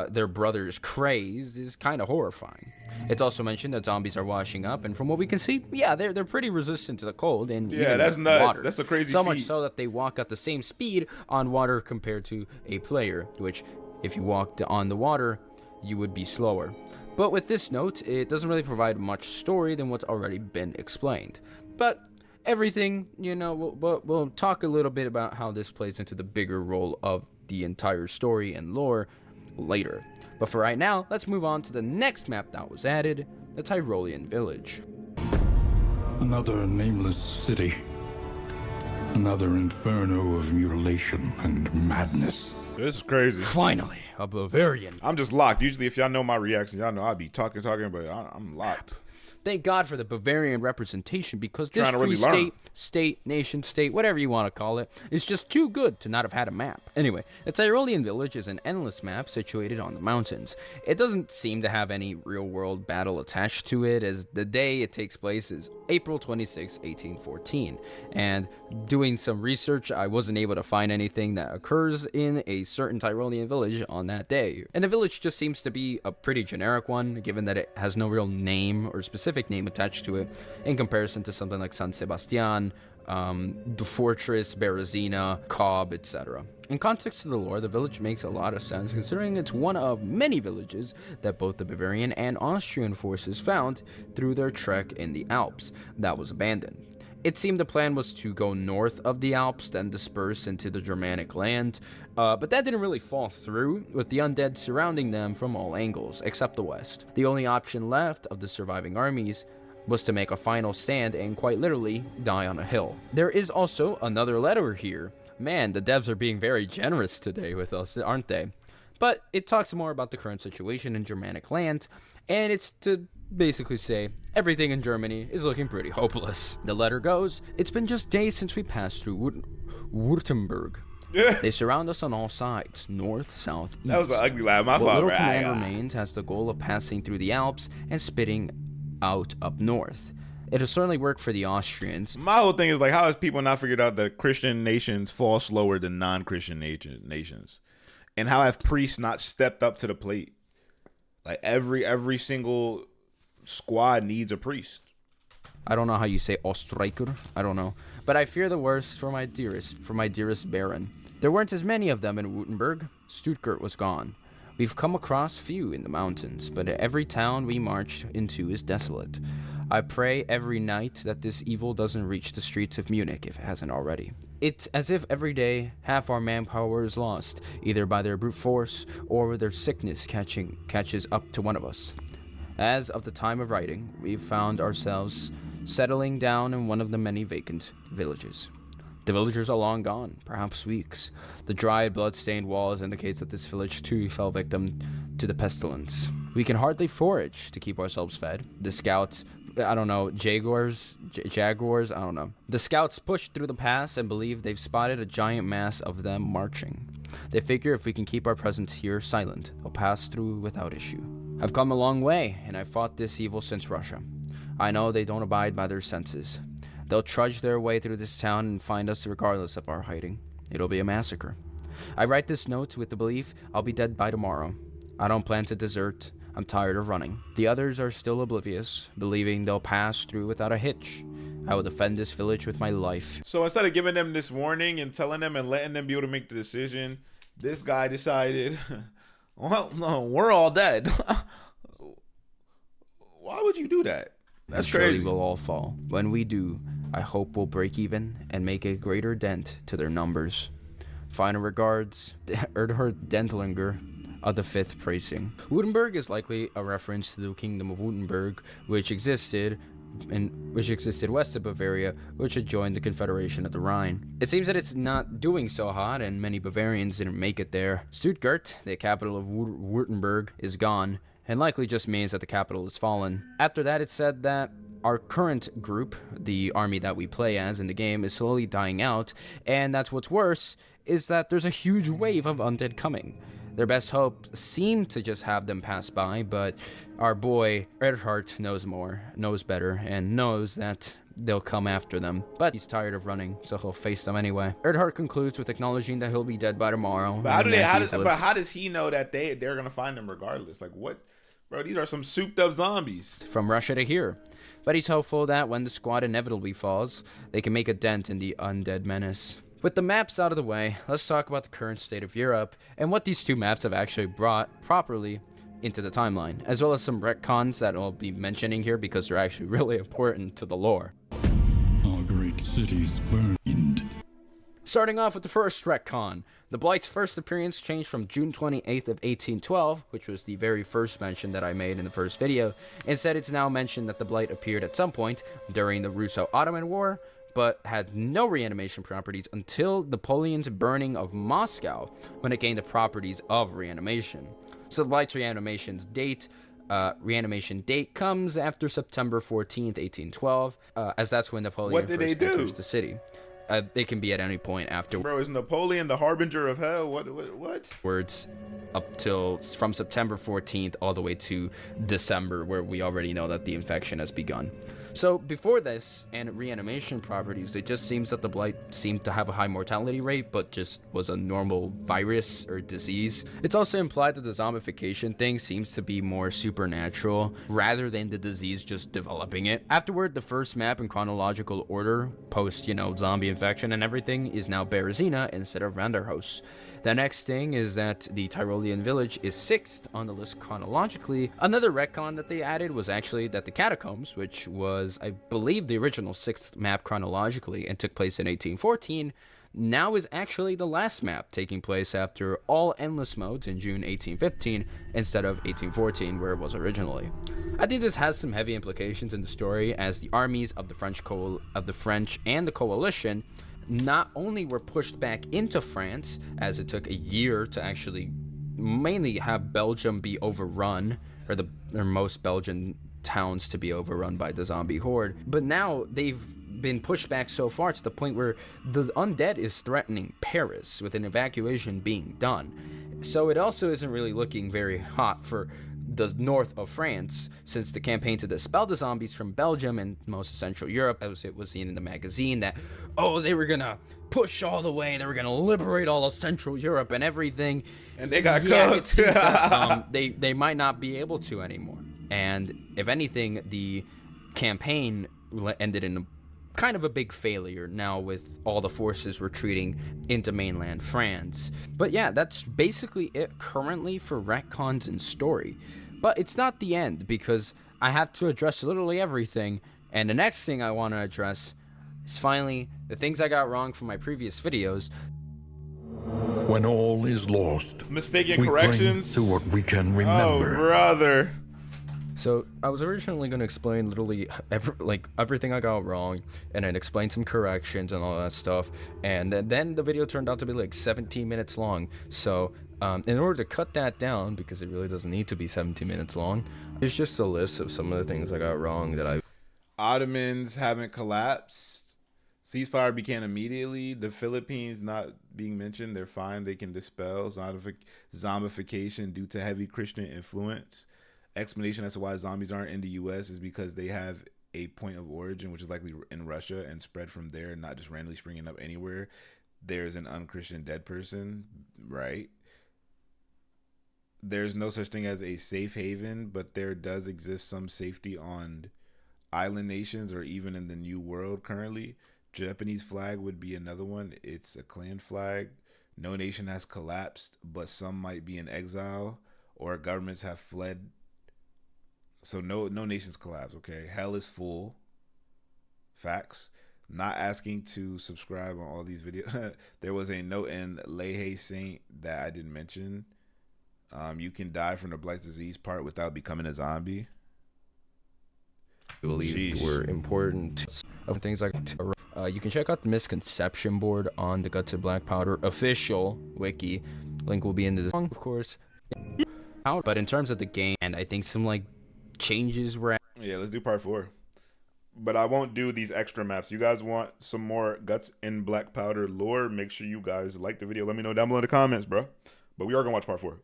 Speaker 3: their brothers crazed is kind of horrifying. It's also mentioned that zombies are washing up, and from what we can see, yeah, they're pretty resistant to the cold and
Speaker 1: Yeah,
Speaker 3: even
Speaker 1: that's nuts.
Speaker 3: water.
Speaker 1: That's a crazy
Speaker 3: So much
Speaker 1: feat.
Speaker 3: so that they walk at the same speed on water compared to a player, which if you walked on the water, you would be slower. But with this note, it doesn't really provide much story than what's already been explained. But everything, we'll talk a little bit about how this plays into the bigger role of the entire story and lore later. But for right now, let's move on to the next map that was added, the Tyrolean village.
Speaker 6: Another nameless city. Another inferno of mutilation and madness.
Speaker 1: This is crazy.
Speaker 3: Finally, a Bavarian.
Speaker 1: I'm just locked. Usually, if y'all know my reaction, y'all know I'd be talking, but I'm locked.
Speaker 3: Thank God for the Bavarian representation, because this
Speaker 1: Trying to
Speaker 3: free
Speaker 1: really learn.
Speaker 3: state, nation state, whatever you want to call it, is just too good to not have had a map. Anyway, the Tyrolean village is an endless map situated on the mountains. It doesn't seem to have any real-world battle attached to it, as the day it takes place is April 26, 1814. And doing some research, I wasn't able to find anything that occurs in a certain Tyrolean village on that day. And the village just seems to be a pretty generic one, given that it has no real name or specific name attached to it in comparison to something like San Sebastian, the Fortress, Berezina, Kaub, etc. In context to the lore, the village makes a lot of sense, considering it's one of many villages that both the Bavarian and Austrian forces found through their trek in the Alps that was abandoned. It seemed the plan was to go north of the Alps, then disperse into the Germanic land, but that didn't really fall through, with the undead surrounding them from all angles, except the west. The only option left of the surviving armies was to make a final stand and quite literally die on a hill. There is also another letter here, Man, the devs are being very generous today with us, aren't they? But it talks more about the current situation in Germanic land, and it's to basically say everything in Germany is looking pretty hopeless. The letter goes, it's been just days since we passed through Württemberg. They surround us on all sides, north, south, east.
Speaker 1: That was an ugly laugh. My
Speaker 3: What
Speaker 1: fault,
Speaker 3: little
Speaker 1: bro.
Speaker 3: command remains has the goal of passing through the Alps and spitting out up north. It has certainly worked for the Austrians.
Speaker 1: My whole thing is like, how has people not figured out that Christian nations fall slower than non-Christian nations? And how have priests not stepped up to the plate? Like every single squad needs a priest.
Speaker 3: I don't know how you say Ostreicher. I don't know. But I fear the worst for my dearest Baron. There weren't as many of them in Württemberg. Stuttgart was gone. We've come across few in the mountains, but every town we marched into is desolate. I pray every night that this evil doesn't reach the streets of Munich if it hasn't already. It's as if every day half our manpower is lost, either by their brute force or their sickness catches up to one of us. As of the time of writing, we've found ourselves settling down in one of the many vacant villages. The villagers are long gone, perhaps weeks. The dried, blood-stained walls indicate that this village too fell victim to the pestilence. We can hardly forage to keep ourselves fed. The scouts, jaguars, I don't know. The scouts push through the pass and believe they've spotted a giant mass of them marching. They figure if we can keep our presence here silent, they'll pass through without issue. I've come a long way, and I've fought this evil since Russia. I know they don't abide by their senses. They'll trudge their way through this town and find us regardless of our hiding. It'll be a massacre. I write this note with the belief I'll be dead by tomorrow. I don't plan to desert. I'm tired of running. The others are still oblivious, believing they'll pass through without a hitch. I will defend this village with my life.
Speaker 1: So instead of giving them this warning and telling them and letting them be able to make the decision, this guy decided, well, no, we're all dead. Why would you do that? That's crazy.
Speaker 3: Surely we'll all fall. When we do, I hope we'll break even and make a greater dent to their numbers. Final regards, Erdhard Dentlinger of the 5th Precinct. Württemberg is likely a reference to the Kingdom of Württemberg, which existed west of Bavaria, which had joined the Confederation of the Rhine. It seems that it's not doing so hot, and many Bavarians didn't make it there. Stuttgart, the capital of Württemberg, is gone, and likely just means that the capital has fallen. After that, it's said that our current group, the army that we play as in the game, is slowly dying out, and that's what's worse, is that there's a huge wave of undead coming. Their best hope seemed to just have them pass by, but our boy Erhard knows better, and knows that they'll come after them. But he's tired of running, so he'll face them anyway. Erhard concludes with acknowledging that he'll be dead by tomorrow.
Speaker 1: But how does he know that they're gonna find him regardless? Like what? Bro, these are some souped up zombies.
Speaker 3: From Russia to here. But he's hopeful that when the squad inevitably falls, they can make a dent in the undead menace. With the maps out of the way, let's talk about the current state of Europe and what these two maps have actually brought properly into the timeline, as well as some retcons that I'll be mentioning here because they're actually really important to the lore.
Speaker 6: Our great cities burned.
Speaker 3: Starting off with the first retcon, the Blight's first appearance changed from June 28th of 1812, which was the very first mention that I made in the first video. Instead, it's now mentioned that the Blight appeared at some point during the Russo-Ottoman War, but had no reanimation properties until Napoleon's burning of Moscow, when it gained the properties of reanimation. So the Blight's reanimation date comes after September 14th, 1812, as that's when Napoleon first enters the city. It can be at any point after.
Speaker 1: Bro, is Napoleon the harbinger of hell? What?
Speaker 3: Words up till from September 14th all the way to December, where we already know that the infection has begun. So before this and reanimation properties, it just seems that the Blight seemed to have a high mortality rate, but just was a normal virus or disease. It's also implied that the zombification thing seems to be more supernatural rather than the disease just developing it. Afterward, the first map in chronological order, post, zombie infection and everything, is now Berezina instead of Vardohus. The next thing is that the Tyrolean village is 6th on the list chronologically. Another retcon that they added was actually that the Catacombs, which was, I believe, the original 6th map chronologically and took place in 1814, now is actually the last map, taking place after all endless modes in June 1815 instead of 1814 where it was originally. I think this has some heavy implications in the story, as the armies of the French and the coalition not only were pushed back into France, as it took a year to actually mainly have Belgium be overrun, or most Belgian towns to be overrun by the zombie horde, but now they've been pushed back so far to the point where the undead is threatening Paris, with an evacuation being done. So it also isn't really looking very hot for the north of France, since the campaign to dispel the zombies from Belgium and most of Central Europe, as it was seen in the magazine, that, oh, they were gonna push all the way, they were gonna liberate all of Central Europe and everything.
Speaker 1: And they got
Speaker 3: It
Speaker 1: cooked.
Speaker 3: seems that, they might not be able to anymore. And if anything, the campaign ended in kind of a big failure now, with all the forces retreating into mainland France. But yeah, that's basically it currently for retcons and story. But it's not the end, because I have to address literally everything, and the next thing I want to address is finally the things I got wrong from my previous videos.
Speaker 4: When all is lost,
Speaker 1: Mistaken
Speaker 4: we
Speaker 1: corrections.
Speaker 4: cling to what we can
Speaker 1: Oh,
Speaker 4: remember.
Speaker 1: brother.
Speaker 3: So I was originally going to explain literally everything I got wrong, and then explain some corrections and all that stuff, and then the video turned out to be like 17 minutes long. So in order to cut that down, because it really doesn't need to be 17 minutes long, there's just a list of some of the things I got wrong that I...
Speaker 1: Ottomans haven't collapsed. Ceasefire began immediately. The Philippines not being mentioned. They're fine. They can dispel zombification due to heavy Christian influence. Explanation as to why zombies aren't in the U.S. is because they have a point of origin, which is likely in Russia, and spread from there, not just randomly springing up anywhere. There's an unchristian dead person, right? There's no such thing as a safe haven, but there does exist some safety on island nations or even in the New World currently. Japanese flag would be another one. It's a clan flag. No nation has collapsed, but some might be in exile or governments have fled. So no nations collapse, okay? Hell is full. Facts. Not asking to subscribe on all these videos. There was a note in Lehe Saint that I didn't mention. You can die from the Blight disease part without becoming a zombie.
Speaker 3: believed were important of things like you can check out the misconception board on the Guts of BlackPowder official wiki. Link will be in the description, of course. But in terms of the game, and I think some like changes were
Speaker 1: Yeah, let's do part 4. But I won't do these extra maps. You guys want some more Guts in BlackPowder lore? Make sure you guys like the video. Let me know down below in the comments, bro. But we are gonna watch part 4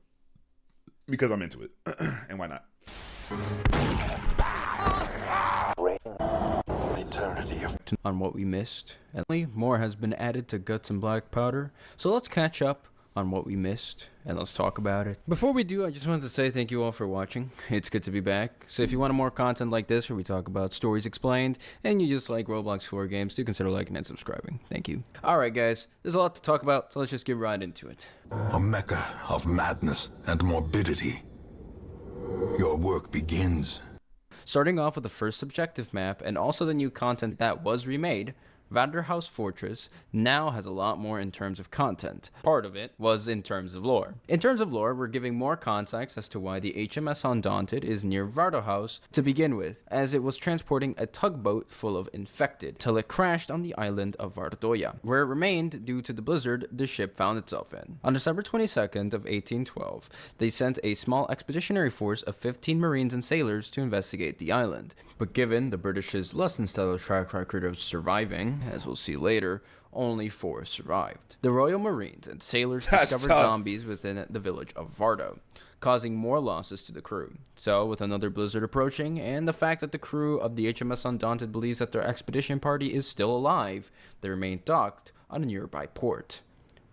Speaker 1: because I'm into it, and why not?
Speaker 4: Eternity of
Speaker 3: on what we missed, and more has been added to Guts and BlackPowder. So let's catch up on what we missed and let's talk about it. Before we do, I just wanted to say thank you all for watching. It's good to be back. So if you want more content like this where we talk about stories explained and you just like Roblox 4 games, do consider liking and subscribing. Thank you. Alright guys, there's a lot to talk about, so let's just get right into it.
Speaker 4: a mecca of madness and morbidity. Your work begins.
Speaker 3: Starting off with the first objective map and also the new content that was remade, Vardohus Fortress now has a lot more in terms of content. Part of it was in terms of lore. In terms of lore, we're giving more context as to why the HMS Undaunted is near Vardohus to begin with, as it was transporting a tugboat full of infected, till it crashed on the island of Vardohus, where it remained due to the blizzard the ship found itself in. On December 22nd of 1812, they sent a small expeditionary force of 15 marines and sailors to investigate the island. But given the British's less than stellar track record of surviving, as we'll see later, only 4 survived. The Royal Marines and sailors discovered zombies within the village of Vardo, causing more losses to the crew. So, with another blizzard approaching, and the fact that the crew of the HMS Undaunted believes that their expedition party is still alive, they remain docked on a nearby port,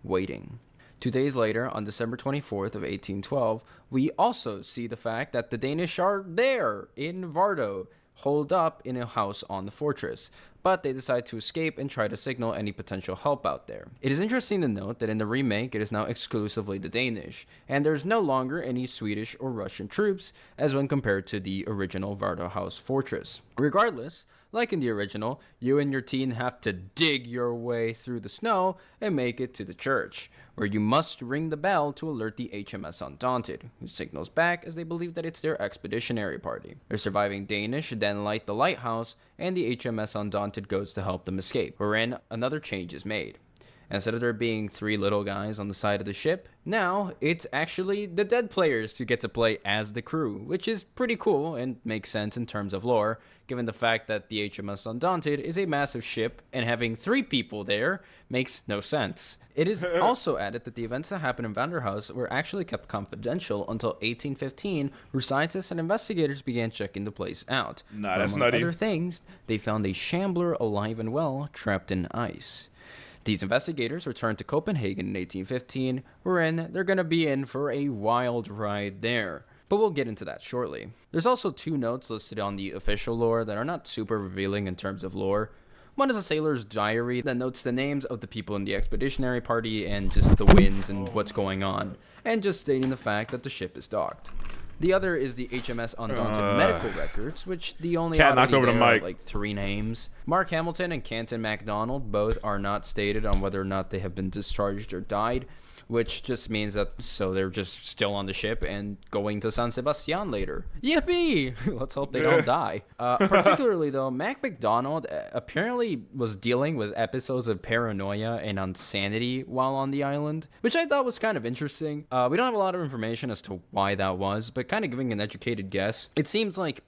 Speaker 3: waiting. 2 days later, on December 24th of 1812, we also see the fact that the Danish are there in Vardo, holed up in a house on the fortress, but they decide to escape and try to signal any potential help out there. It is interesting to note that in the remake, it is now exclusively the Danish, and there's no longer any Swedish or Russian troops, as when compared to the original Vardohus Fortress. Regardless, like in the original, you and your team have to dig your way through the snow and make it to the church, where you must ring the bell to alert the HMS Undaunted, who signals back as they believe that it's their expeditionary party. The surviving Danish then light the lighthouse, and the HMS Undaunted goes to help them escape, wherein another change is made. Instead of there being 3 little guys on the side of the ship, now it's actually the dead players who get to play as the crew, which is pretty cool and makes sense in terms of lore, given the fact that the HMS Undaunted is a massive ship and having 3 people there makes no sense. It is also added that the events that happened in Vardohus were actually kept confidential until 1815, where scientists and investigators began checking the place out.
Speaker 1: Nah, that's
Speaker 3: among
Speaker 1: nutty.
Speaker 3: other things, they found a shambler alive and well, trapped in ice. These investigators returned to Copenhagen in 1815, wherein they're going to be in for a wild ride there. But we'll get into that shortly. There's also 2 notes listed on the official lore that are not super revealing in terms of lore. One is a sailor's diary that notes the names of the people in the expeditionary party and just the winds and what's going on, and just stating the fact that the ship is docked. The other is the HMS Undaunted medical records, which the only
Speaker 1: Cat knocked over the
Speaker 3: are
Speaker 1: mic.
Speaker 3: like 3 names. Mark Hamilton and Canton MacDonald both are not stated on whether or not they have been discharged or died, which just means that so they're just still on the ship and going to San Sebastian later. Yippee! Let's hope they don't die. Particularly though, Mac McDonald apparently was dealing with episodes of paranoia and insanity while on the island, which I thought was kind of interesting. We don't have a lot of information as to why that was, but kind of giving an educated guess. It seems like,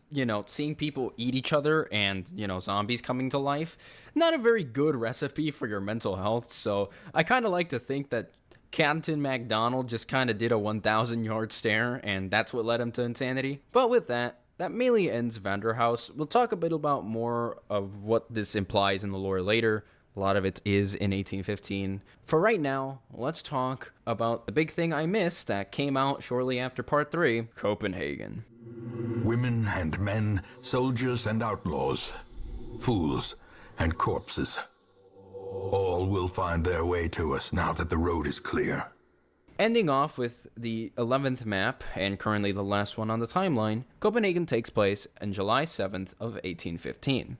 Speaker 3: seeing people eat each other and, zombies coming to life, not a very good recipe for your mental health, so I kind of like to think that Canton MacDonald just kind of did a 1,000-yard stare, and that's what led him to insanity. But with that mainly ends Vardohus. We'll talk a bit about more of what this implies in the lore later. A lot of it is in 1815. For right now, let's talk about the big thing I missed that came out shortly after Part 3, Copenhagen.
Speaker 4: Women and men, soldiers and outlaws, fools and corpses. All will find their way to us now that the road is clear.
Speaker 3: Ending off with the 11th map, and currently the last one on the timeline, Copenhagen takes place on July 7th of 1815.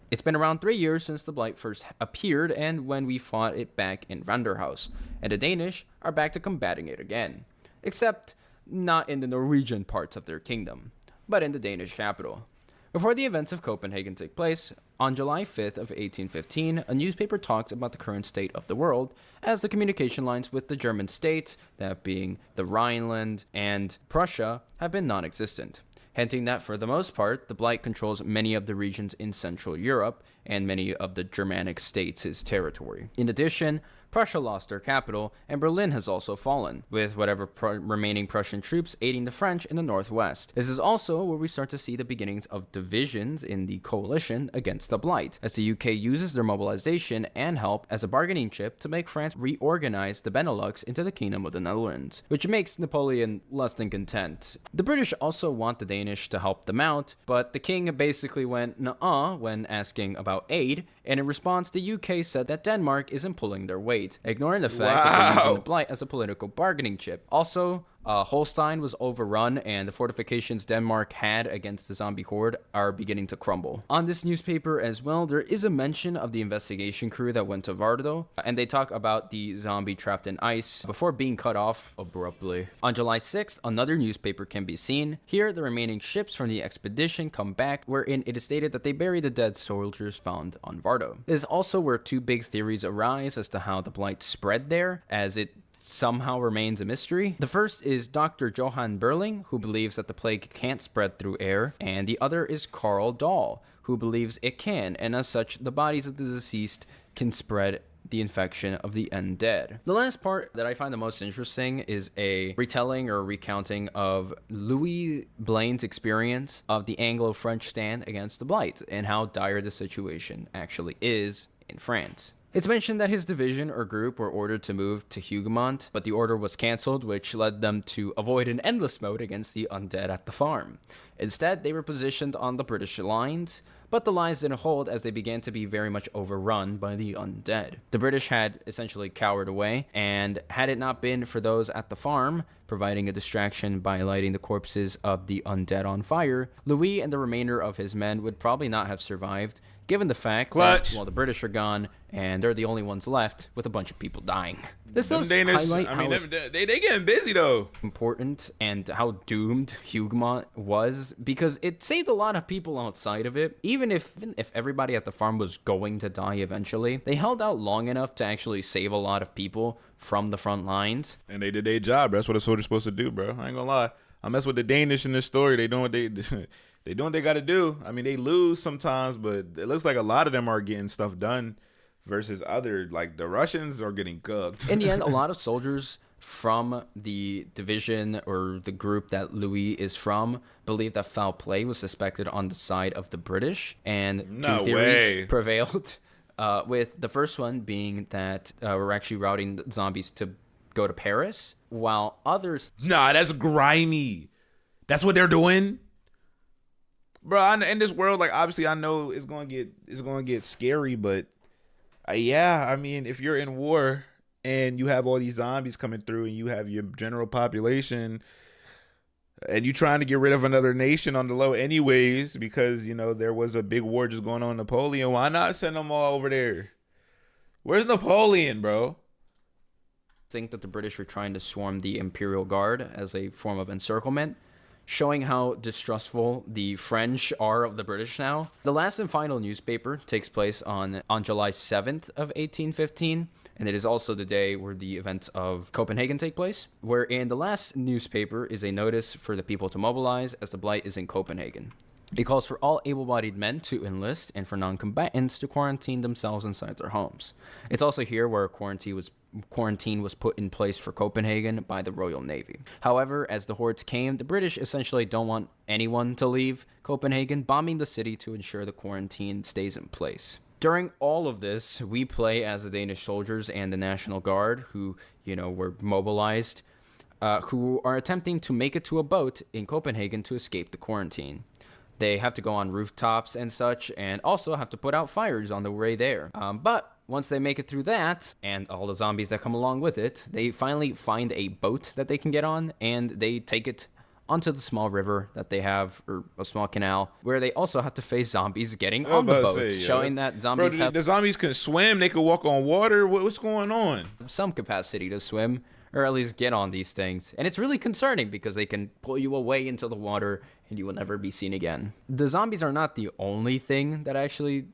Speaker 3: It's been around 3 years since the Blight first appeared and when we fought it back in Vardohus, and the Danish are back to combating it again. Except not in the Norwegian parts of their kingdom, but in the Danish capital. Before the events of Copenhagen take place, on July 5th of 1815, a newspaper talks about the current state of the world as the communication lines with the German states, that being the Rhineland and Prussia, have been non-existent, hinting that for the most part, the Blight controls many of the regions in Central Europe and many of the Germanic states' territory. In addition, Prussia lost their capital, and Berlin has also fallen, with whatever remaining Prussian troops aiding the French in the northwest. This is also where we start to see the beginnings of divisions in the coalition against the Blight, as the UK uses their mobilization and help as a bargaining chip to make France reorganize the Benelux into the Kingdom of the Netherlands, which makes Napoleon less than content. The British also want the Danish to help them out, but the king basically went nuh-uh when asking about aid, and in response the UK said that Denmark isn't pulling their weight, ignoring the fact that they're using the Blight as a political bargaining chip. Also, Holstein was overrun, and the fortifications Denmark had against the zombie horde are beginning to crumble. On this newspaper as well, there is a mention of the investigation crew that went to Vardo, and they talk about the zombie trapped in ice before being cut off abruptly. On July 6th, another newspaper can be seen. Here, the remaining ships from the expedition come back, wherein it is stated that they buried the dead soldiers found on Vardo. This is also where 2 big theories arise as to how the Blight spread there, as it somehow remains a mystery. The first is Dr. Johann Berling, who believes that the plague can't spread through air, and the other is Karl Dahl, who believes it can, and as such, the bodies of the deceased can spread the infection of the undead. The last part that I find the most interesting is a retelling or recounting of Louis Blaine's experience of the Anglo-French stand against the Blight, and how dire the situation actually is in France. It's mentioned that his division or group were ordered to move to Huguemont, but the order was cancelled, which led them to avoid an endless mode against the undead at the farm. Instead, they were positioned on the British lines, but the lines didn't hold as they began to be very much overrun by the undead. The British had essentially cowered away, and had it not been for those at the farm, providing a distraction by lighting the corpses of the undead on fire, Louis and the remainder of his men would probably not have survived, given the fact that, well, the British are gone and they're the only ones left with a bunch of people dying. This does highlight
Speaker 1: they getting busy though.
Speaker 3: Important and how doomed Huguemont was, because it saved a lot of people outside of it. Even if everybody at the farm was going to die eventually, they held out long enough to actually save a lot of people from the front lines.
Speaker 1: And they did their job. That's what a soldier's supposed to do, bro. I ain't gonna lie. I mess with the Danish in this story. They doing what they doing what they got to do. I mean, they lose sometimes, but it looks like a lot of them are getting stuff done versus other, like the Russians are getting cooked.
Speaker 3: In the end, a lot of soldiers from the division or the group that Louis is from believe that foul play was suspected on the side of the British, and two theories prevailed. With the first one being that we're actually routing the zombies to go to Paris, while others...
Speaker 1: Nah, that's grimy. That's what they're doing? Bro, in this world, like, obviously I know it's gonna get scary, but yeah, I mean, if you're in war and you have all these zombies coming through and you have your general population and you trying to get rid of another nation on the low anyways, because, you know, there was a big war just going on in Napoleon, why not send them all over there? Where's Napoleon, bro?
Speaker 3: Think that the British were trying to swarm the Imperial Guard as a form of encirclement, showing how distrustful the French are of the British now. The last and final newspaper takes place on July 7th of 1815, and it is also the day where the events of Copenhagen take place, wherein the last newspaper is a notice for the people to mobilize as the Blight is in Copenhagen. It calls for all able-bodied men to enlist and for non-combatants to quarantine themselves inside their homes. It's also here where quarantine was put in place for Copenhagen by the Royal Navy. However, as the hordes came, the British essentially don't want anyone to leave Copenhagen, bombing the city to ensure the quarantine stays in place. During all of this, we play as the Danish soldiers and the National Guard who, were mobilized, who are attempting to make it to a boat in Copenhagen to escape the quarantine. They have to go on rooftops and such, and also have to put out fires on the way there. But once they make it through that, and all the zombies that come along with it, they finally find a boat that they can get on, and they take it onto the small river that they have, or a small canal, where they also have to face zombies getting on the boat, showing that zombies have...
Speaker 1: The zombies can swim, they can walk on water, what's going on?
Speaker 3: Some capacity to swim, or at least get on these things. And it's really concerning because they can pull you away into the water and you will never be seen again. The zombies are not the only thing that actually,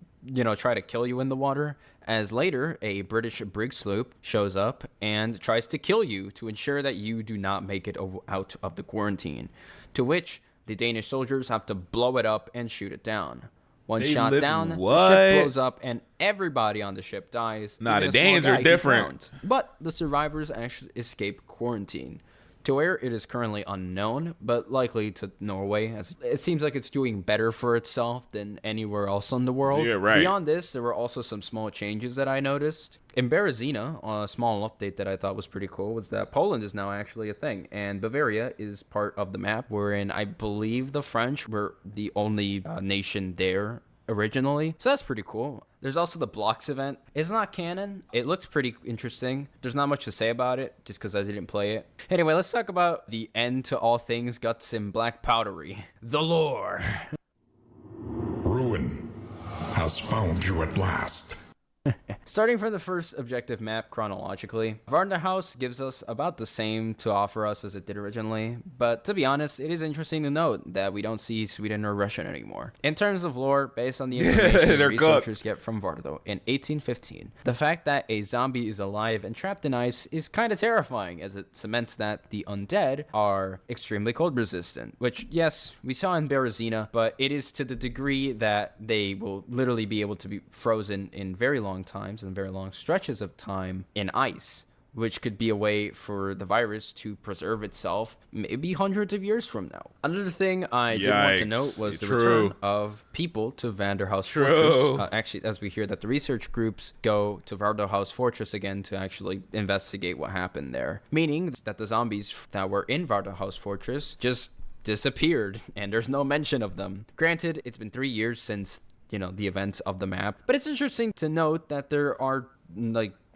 Speaker 3: try to kill you in the water, as later a British brig sloop shows up and tries to kill you to ensure that you do not make it out of the quarantine, to which the Danish soldiers have to blow it up and shoot it down. One shot down, the ship blows up, and everybody on the ship dies.
Speaker 1: Nah, the Danes are different.
Speaker 3: But the survivors actually escape quarantine, to where it is currently unknown, but likely to Norway, as it seems like it's doing better for itself than anywhere else in the world.
Speaker 1: Yeah, right.
Speaker 3: Beyond this, there were also some small changes that I noticed. In Berezina, a small update that I thought was pretty cool was that Poland is now actually a thing, and Bavaria is part of the map, wherein I believe the French were the only nation there originally. So that's pretty cool. There's also the Blocks event. It's not canon. It looks pretty interesting. There's not much to say about it just because I didn't play it. Anyway, let's talk about the end to all things Guts and BlackPowdery. The lore.
Speaker 4: Ruin has found you at last.
Speaker 3: Starting from the first objective map chronologically, Vardohus gives us about the same to offer us as it did originally, but to be honest, it is interesting to note that we don't see Sweden or Russian anymore. In terms of lore, based on the information the researchers get from Vardo in 1815, the fact that a zombie is alive and trapped in ice is kind of terrifying, as it cements that the undead are extremely cold resistant, which yes, we saw in Berezina, but it is to the degree that they will literally be able to be frozen in very long times and very long stretches of time in ice, which could be a way for the virus to preserve itself maybe hundreds of years from now. Another thing I did want to note was the return of people to Vardohus Fortress. Actually, as we hear that the research groups go to Vardohus Fortress again to actually investigate what happened there, meaning that the zombies that were in Vardohus Fortress just disappeared and there's no mention of them. Granted, it's been 3 years since the events of the map, but it's interesting to note that there are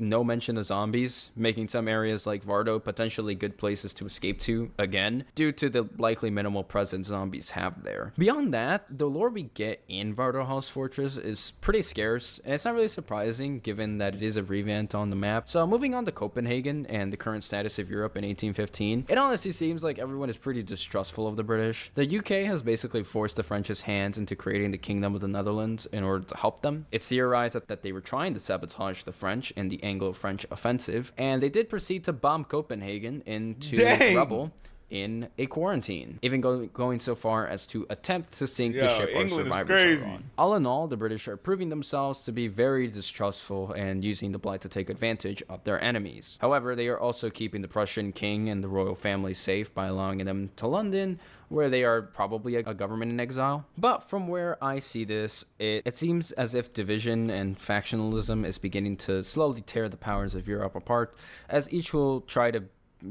Speaker 3: no mention of zombies, making some areas like Vardo potentially good places to escape to again, due to the likely minimal presence zombies have there. Beyond that, the lore we get in Vardohus Fortress is pretty scarce, and it's not really surprising given that it is a revamp on the map. So moving on to Copenhagen and the current status of Europe in 1815, it honestly seems like everyone is pretty distrustful of the British. The UK has basically forced the French's hands into creating the Kingdom of the Netherlands in order to help them. It's theorized that they were trying to sabotage the French in the Anglo-French offensive, and they did proceed to bomb Copenhagen into rubble in a quarantine, even going so far as to attempt to sink the ship our survivors are on. All in all, the British are proving themselves to be very distrustful and using the Blight to take advantage of their enemies. However, they are also keeping the Prussian king and the royal family safe by allowing them to London, where they are probably a government in exile. But from where I see this, it seems as if division and factionalism is beginning to slowly tear the powers of Europe apart, as each will try to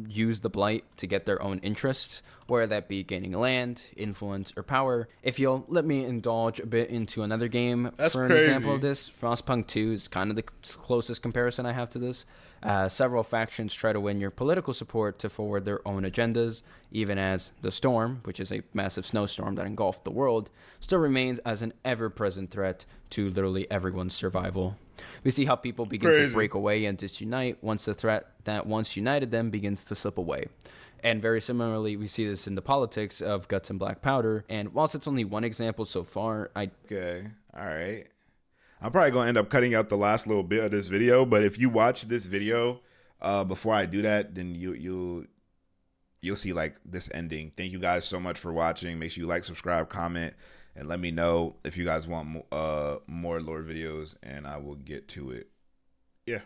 Speaker 3: use the Blight to get their own interests, whether that be gaining land, influence, or power. If you'll let me indulge a bit into another game for an example of this, Frostpunk 2 is kind of the closest comparison I have to this. Several factions try to win your political support to forward their own agendas, even as the storm, which is a massive snowstorm that engulfed the world, still remains as an ever-present threat to literally everyone's survival. We see how people begin to break away and disunite once the threat that once united them begins to slip away. And very similarly, we see this in the politics of Guts and BlackPowder. And whilst it's only one example so far,
Speaker 1: Okay, all right. I'm probably going to end up cutting out the last little bit of this video, but if you watch this video before I do that, then you'll see like this ending. Thank you guys so much for watching. Make sure you like, subscribe, comment, and let me know if you guys want more lore videos, and I will get to it. Yeah.